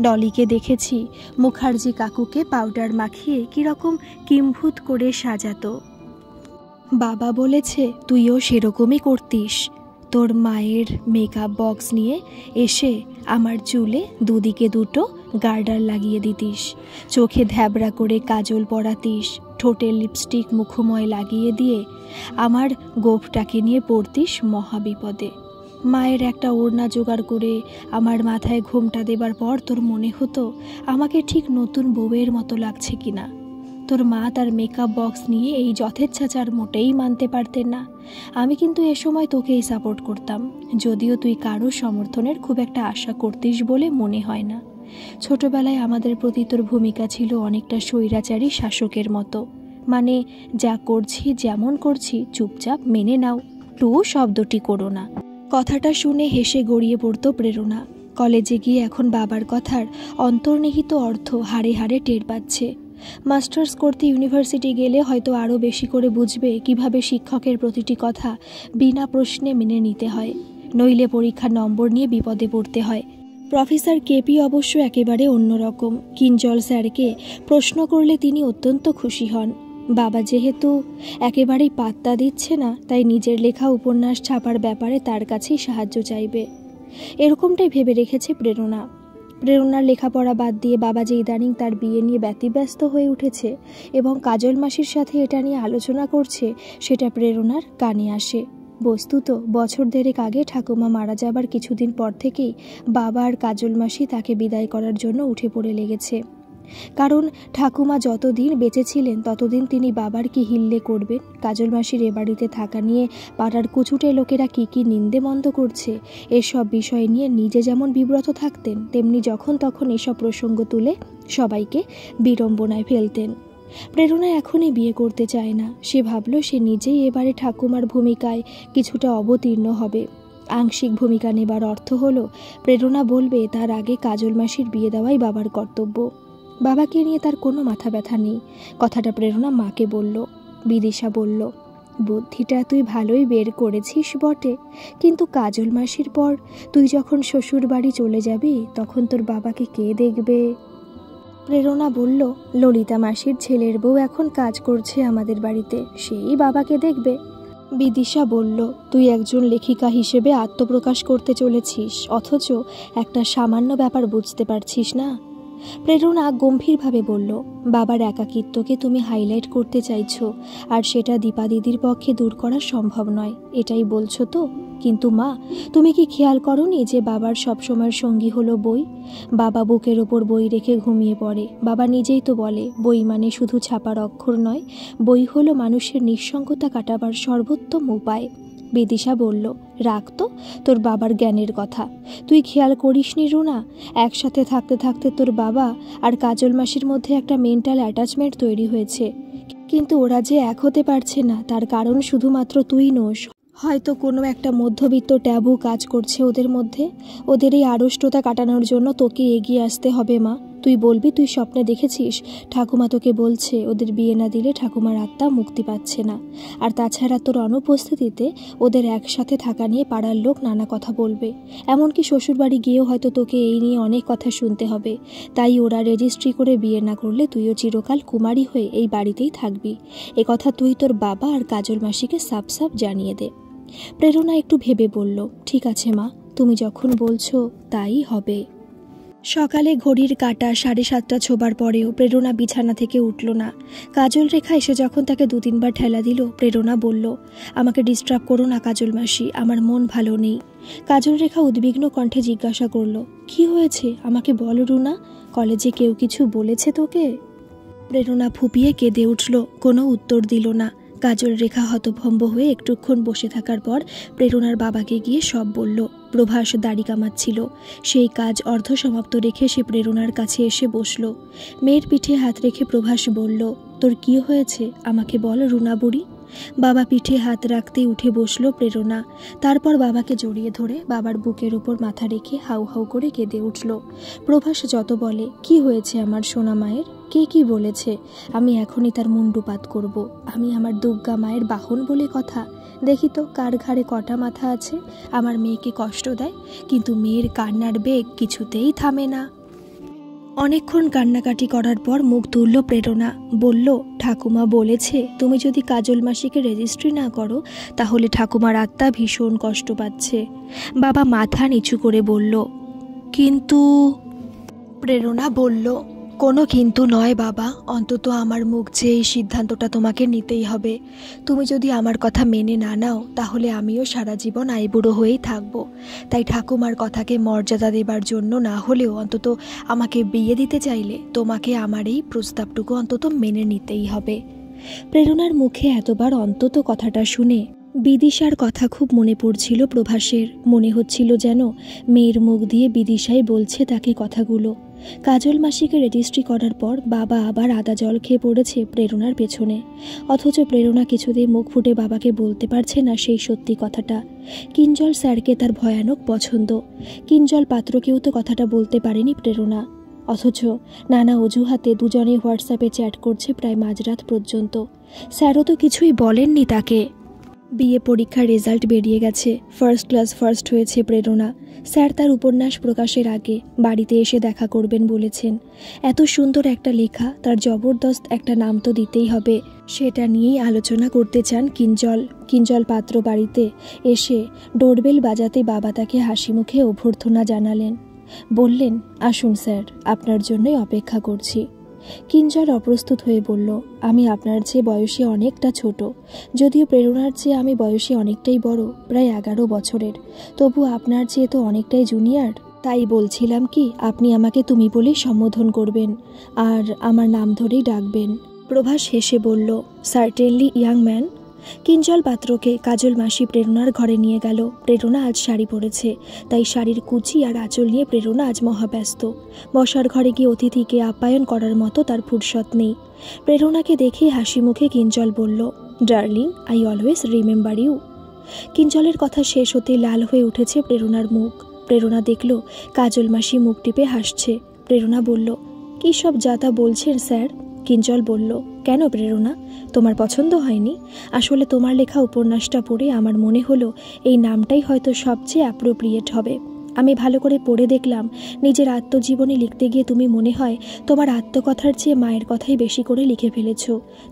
ডলিকে দেখেছি মুখার্জি কাকুকে পাউডার মাখিয়ে কিরকম কিম্ভূত করে সাজাতো। বাবা বলেছে তুইও সেরকমই করতিস, তোর মায়ের মেকআপ বক্স নিয়ে এসে আমার চুলে দুদিকে 2টো গার্ডার লাগিয়ে দিতিস, চোখে ধ্যাবড়া করে কাজল পরাতিস, ঠোঁটে লিপস্টিক মুখময় লাগিয়ে দিয়ে আমার গোফটাকে নিয়ে পড়তিস মহাবিপদে। মায়ের একটা ওড়না জোগাড় করে আমার মাথায় ঘোমটা দেবার পর তোর মনে হতো আমাকে ঠিক নতুন বউয়ের মতো লাগছে কিনা। তোর মা তার মেকআপ বক্স নিয়ে এই যথেচ্ছাচার মোটেই মানতে পারতেন না। আমি কিন্তু এ সময় তোকেই সাপোর্ট করতাম, যদিও তুই কারো সমর্থনের খুব একটা আশা করতিস বলে মনে হয় না। ছোটবেলায় আমাদের প্রতি তোর ভূমিকা ছিল অনেকটা স্বৈরাচারী শাসকের মতো, মানে যা করছি যেমন করছি চুপচাপ মেনে নাও, টু শব্দটি করো না। কথাটা শুনে হেসে গড়িয়ে পড়তো প্রেরণা। কলেজে গিয়ে এখন বাবার কথার অন্তর্নিহিত অর্থ হাড়ে হাড়ে টের পাচ্ছে। মাস্টার্স করতে ইউনিভার্সিটি গেলে হয়তো আরও বেশি করে বুঝবে কিভাবে শিক্ষকের প্রতিটি কথা বিনা প্রশ্নে মেনে নিতে হয়, নইলে পরীক্ষার নম্বর নিয়ে বিপদে পড়তে হয়। প্রফেসর কেপি অবশ্য একেবারে অন্যরকম। কিঞ্জল স্যারকে প্রশ্ন করলে তিনি অত্যন্ত খুশি হন। বাবা যেহেতু একেবারেই পাত্তা দিচ্ছে না, তাই নিজের লেখা উপন্যাস ছাপার ব্যাপারে তার কাছেই সাহায্য চাইবে, এরকমটাই ভেবে রেখেছে প্রেরণা। প্রেরণার লেখাপড়া বাদ দিয়ে বাবা যে ইদানিং তার বিয়ে নিয়ে ব্যতিব্যস্ত হয়ে উঠেছে এবং কাজল মাসির সাথে এটা নিয়ে আলোচনা করছে, সেটা প্রেরণার কানে আসে। বস্তুত বছর 1.5 আগে ঠাকুমা মারা যাবার কিছুদিন পর থেকেই বাবা আর কাজল মাসি তাকে বিদায় করার জন্য উঠে পড়ে লেগেছে। কারণ ঠাকুমা যতদিন বেঁচে ছিলেন ততদিন তিনি বাবার কি হিল্লে করবেন, কাজল মাসির এ বাড়িতে থাকা নিয়ে পাড়ার কুচুটে লোকেরা কি নিন্দে মন্দ করছে এসব বিষয় নিয়ে নিজে যেমন বিব্রত থাকতেন, তেমনি যখন তখন এসব প্রসঙ্গ তুলে সবাইকে বিড়ম্বনায় ফেলতেন। প্রেরণা এখনই বিয়ে করতে চায় না। সে ভাবল সে নিজেই এবারে ঠাকুমার ভূমিকায় কিছুটা অবতীর্ণ হবে। আংশিক ভূমিকা নেবার অর্থ হলো প্রেরণা বলবে তার আগে কাজল মাসির বিয়ে দেওয়াই বাবার কর্তব্য। বাবাকে নিয়ে তার কোনো মাথা ব্যথা নেই। কথাটা প্রেরণা মাকে বলল। বিদিশা বলল, বুদ্ধিটা তুই ভালোই বের করেছিস বটে, কিন্তু কাজল মাসির পর তুই যখন শ্বশুর বাড়ি চলে যাবি তখন তোর বাবাকে কে দেখবে? প্রেরণা বলল, ললিতা মাসির ছেলের বউ এখন কাজ করছে আমাদের বাড়িতে, সেই বাবাকে দেখবে। বিদিশা বলল, তুই একজন লেখিকা হিসেবে আত্মপ্রকাশ করতে চলেছিস, অথচ একটা সামান্য ব্যাপার বুঝতে পারছিস না। প্রেরণা গম্ভীরভাবে বলল, বাবার একাকিত্বকে তুমি হাইলাইট করতে চাইছো, আর সেটা দীপা দিদির পক্ষে দূর করা সম্ভব নয়, এটাই বলছো তো? কিন্তু মা, তুমি কি খেয়াল করোনি যে বাবার সবসময়ের সঙ্গী হলো বই? বাবা বুকের ওপর বই রেখে ঘুমিয়ে পড়ে। বাবা নিজেই তো বলে, বই মানে শুধু ছাপার অক্ষর নয়, বই হলো মানুষের নিঃসঙ্গতা কাটাবার সর্বোত্তম উপায়। বিদিশা বলল, রাখ তো তোর বাবার জ্ঞানের কথা। তুই খেয়াল করিসনি রুনা, একসাথে থাকতে থাকতে তোর বাবা আর কাজল মাসির মধ্যে একটা মেন্টাল অ্যাটাচমেন্ট তৈরি হয়েছে। কিন্তু ওরা যে এক হতে পারছে না তার কারণ শুধুমাত্র তুই নোস। হয়তো কোনো একটা মধ্যবিত্ত ট্যাবু কাজ করছে ওদের মধ্যে। ওদের এই আড়ষ্টতা কাটানোর জন্য তোকে এগিয়ে আসতে হবে মা। তুই বলবি তুই স্বপ্নে দেখেছিস ঠাকুমা তোকে বলছে ওদের বিয়ে না দিলে ঠাকুমার আত্মা মুক্তি পাচ্ছে না। আর তাছাড়া তোর অনুপস্থিতিতে ওদের একসাথে থাকা নিয়ে পাড়ার লোক নানা কথা বলবে। এমনকি শ্বশুরবাড়ি গিয়েও হয়তো তোকে এই নিয়ে অনেক কথা শুনতে হবে। তাই ওরা রেজিস্ট্রি করে বিয়ে না করলে তুইও চিরকাল কুমারী হয়ে এই বাড়িতেই থাকবি। একথা তুই তোর বাবা আর কাজল মাসিকে সাফ সাফ জানিয়ে দে। প্রেরণা একটু ভেবে বলল, ঠিক আছে মা, তুমি যখন বলছো তাই হবে। সকালে ঘড়ির কাঁটা 7:30 ছোবার পরেও প্রেরণা বিছানা থেকে উঠল না। কাজল রেখা এসে যখন তাকে 2-3 বার ঠেলা দিল, প্রেরণা বলল, আমাকে ডিস্টার্ব করো না কাজল মাসি, আমার মন ভালো নেই। কাজল রেখা উদ্বিগ্ন কণ্ঠে জিজ্ঞাসা করল, কি হয়েছে আমাকে বল রুনা, কলেজে কেউ কিছু বলেছে তোকে? প্রেরণা ফুপিয়ে কেঁদে উঠল, কোনো উত্তর দিল না। কাজল রেখা হতভম্ব হয়ে একটুক্ষণ বসে থাকার পর প্রেরণার বাবাকে গিয়ে সব বলল। প্রভাস দাড়ি কামাচ্ছিল। সেই কাজ অর্ধ সমাপ্ত রেখে সে প্রেরণার কাছে এসে বসল। মেয়ের পিঠে হাত রেখে প্রভাস বলল, তোর কি হয়েছে আমাকে বল রুনা বুড়ি। বাবা পিঠে হাত রাখতেই উঠে বসল প্রেরণা। তারপর বাবাকে জড়িয়ে ধরে বাবার বুকের উপর মাথা রেখে হাউ হাউ করে কেঁদে উঠল। প্রভাস যত বলে, কি হয়েছে আমার সোনা মায়ের, কে কি বলেছে, আমি এখনই তার মুন্ডুপাত করব। আমি আমার দুর্গা মায়ের বাহন বলে কথা। দেখি তো কার ঘাড়ে কটা মাথা আছে। আমার মেয়েকে কষ্ট দেয়, কিন্তু মেয়ের কান্নার বেগ কিছুতেই থামে না। অনেকক্ষণ কান্নাকাটি করার পর মুখ তুলল প্রেরণা। বলল, ঠাকুমা বলেছে তুমি যদি কাজল মাসিকে রেজিস্ট্রি না করো তাহলে ঠাকুমার আত্মা ভীষণ কষ্ট পাচ্ছে। বাবা মাথা নিচু করে বলল, কিন্তু? প্রেরণা বলল, কোনো কিন্তু নয় বাবা, অন্তত আমার মুখ যে এই সিদ্ধান্তটা তোমাকে নিতেই হবে। তুমি যদি আমার কথা মেনে না নাও তাহলে আমিও সারা জীবন আইবুড়ো হয়েই থাকবো। তাই ঠাকুমার কথাকে মর্যাদা দেবার জন্য না হলেও অন্তত আমাকে বিয়ে দিতে চাইলে তোমাকে আমার এই প্রস্তাবটুকু অন্তত মেনে নিতেই হবে। প্রেরণার মুখে এতবার অন্তত কথাটা শুনে বিদিশার কথা খুব মনে পড়ছিল প্রভাসের। মনে হচ্ছিল যেন মেয়ের মুখ দিয়ে বিদিশাই বলছে তাকে কথাগুলো। কাজল মাসিকে রেজিস্ট্রি করার পর বাবা আবার আদা জল খেয়ে পড়েছে প্রেরণার পেছনে, অথচ প্রেরণা কিছুতেই মুখ ফুটে বাবাকে বলতে পারছে না সেই সত্যি কথাটা। কিঞ্জল স্যারকে তার ভয়ানক পছন্দ, কিঞ্জল পাত্রকেও তো কথাটা বলতে পারেনি প্রেরণা। অথচ নানা অজুহাতে দুজনে হোয়াটসঅ্যাপে চ্যাট করছে প্রায় মাঝরাত পর্যন্ত। স্যারও তো কিছুই বলেননি তাকে। বিএ পরীক্ষার রেজাল্ট বেরিয়ে গেছে, ফার্স্ট ক্লাস ফার্স্ট হয়েছে প্রেরণা। স্যার তার উপন্যাস প্রকাশের আগে বাড়িতে এসে দেখা করবেন বলেছেন। এত সুন্দর একটা লেখা, তার জবরদস্ত একটা নাম তো দিতেই হবে, সেটা নিয়েই আলোচনা করতে চান কিঞ্জল। কিঞ্জল পাত্র বাড়িতে এসে ডোরবেল বাজাতে বাবা তাকে হাসি মুখে অভ্যর্থনা জানালেন। বললেন, আসুন স্যার, আপনার জন্যই অপেক্ষা করছি। কিঞ্জল অপ্রস্তুত হয়ে বলল, আমি আপনার চেয়ে বয়সে অনেকটা ছোট, যদিও প্রেরণার চেয়ে আমি বয়সে অনেকটাই বড়, প্রায় 11 বছরের। তবু আপনার চেয়ে তো অনেকটাই জুনিয়র। তাই বলছিলাম কি আপনি আমাকে তুমি বলেই সম্বোধন করবেন আর আমার নাম ধরেই ডাকবেন। প্রভাস হেসে বলল, সার্টেনলি ইয়াং ম্যান। কিঞ্জল পাত্রকে কাজল মাসি প্রেরণার ঘরে নিয়ে গেল। প্রেরণা আজ শাড়ি পরেছে, তাই শাড়ির কুচি আর আঁচল নিয়ে প্রেরণা আজ মহাব্যস্ত। বসার ঘরে গিয়ে অতিথিকে আপ্যায়ন করার মতো তার ফুরসত নেই। প্রেরণাকে দেখে হাসি মুখে কিঞ্জল বলল, darling, I always remember you. কিঞ্জলের কথা শেষ হতে লাল হয়ে উঠেছে প্রেরণার মুখ। প্রেরণা দেখল কাজল মাসি মুখ টিপে হাসছে। প্রেরণা বলল, কী সব যাতা বলছেন স্যার? কিঞ্জল বলল, কেন প্রেরণা, তোমার পছন্দ হয়নি? আসলে তোমার লেখা উপন্যাসটা পড়ে আমার মনে হলো এই নামটাই হয়তো সবচেয়ে অ্যাপ্রোপ্রিয়েট হবে। আমি ভালো করে পড়ে দেখলাম, নিজের আত্মজীবনী লিখতে গিয়ে তুমি মনে হয় তোমার আত্মকথার চেয়ে মায়ের কথাই বেশি করে লিখে ফেলেছ।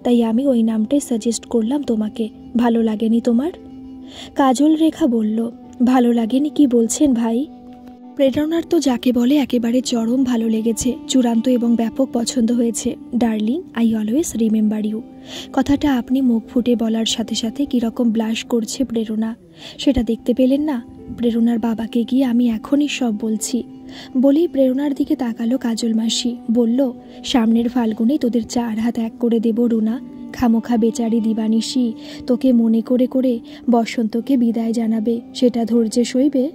তাই আমি ওই নামটাই সাজেস্ট করলাম তোমাকে। ভালো লাগেনি তোমার? কাজল রেখা বলল, ভালো লাগেনি কি বলছেন ভাই? প্রেরণার তো যাকে বলে একেবারে চরম ভালো লেগেছে, চূড়ান্ত এবং ব্যাপক পছন্দ হয়েছে। Darling, I always remember you. কথাটা আপনি মুখ ফুটে বলার সাথে সাথে কীরকম ব্লাশ করছে প্রেরণা, সেটা দেখতে পেলেন না? প্রেরণার বাবাকে গিয়ে আমি এখনই সব বলছি। বলেই প্রেরণার দিকে তাকালো কাজল মাসি, বলল, সামনের ফাল্গুনে তোদের 4 হাত এক করে দেব রুনা। খামোখা বেচারি দিবানিশি তোকে মনে করে করে বসন্তকে বিদায় জানাবে, সেটা ধৈর্যে সইবে?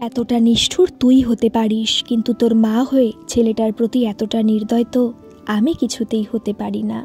এতটা নিষ্ঠুর তুই হতে পারিস, কিন্তু তোর মা হয়ে ছেলেটার প্রতি এতটা নির্দয় তো আমি কিছুতেই হতে পারি না।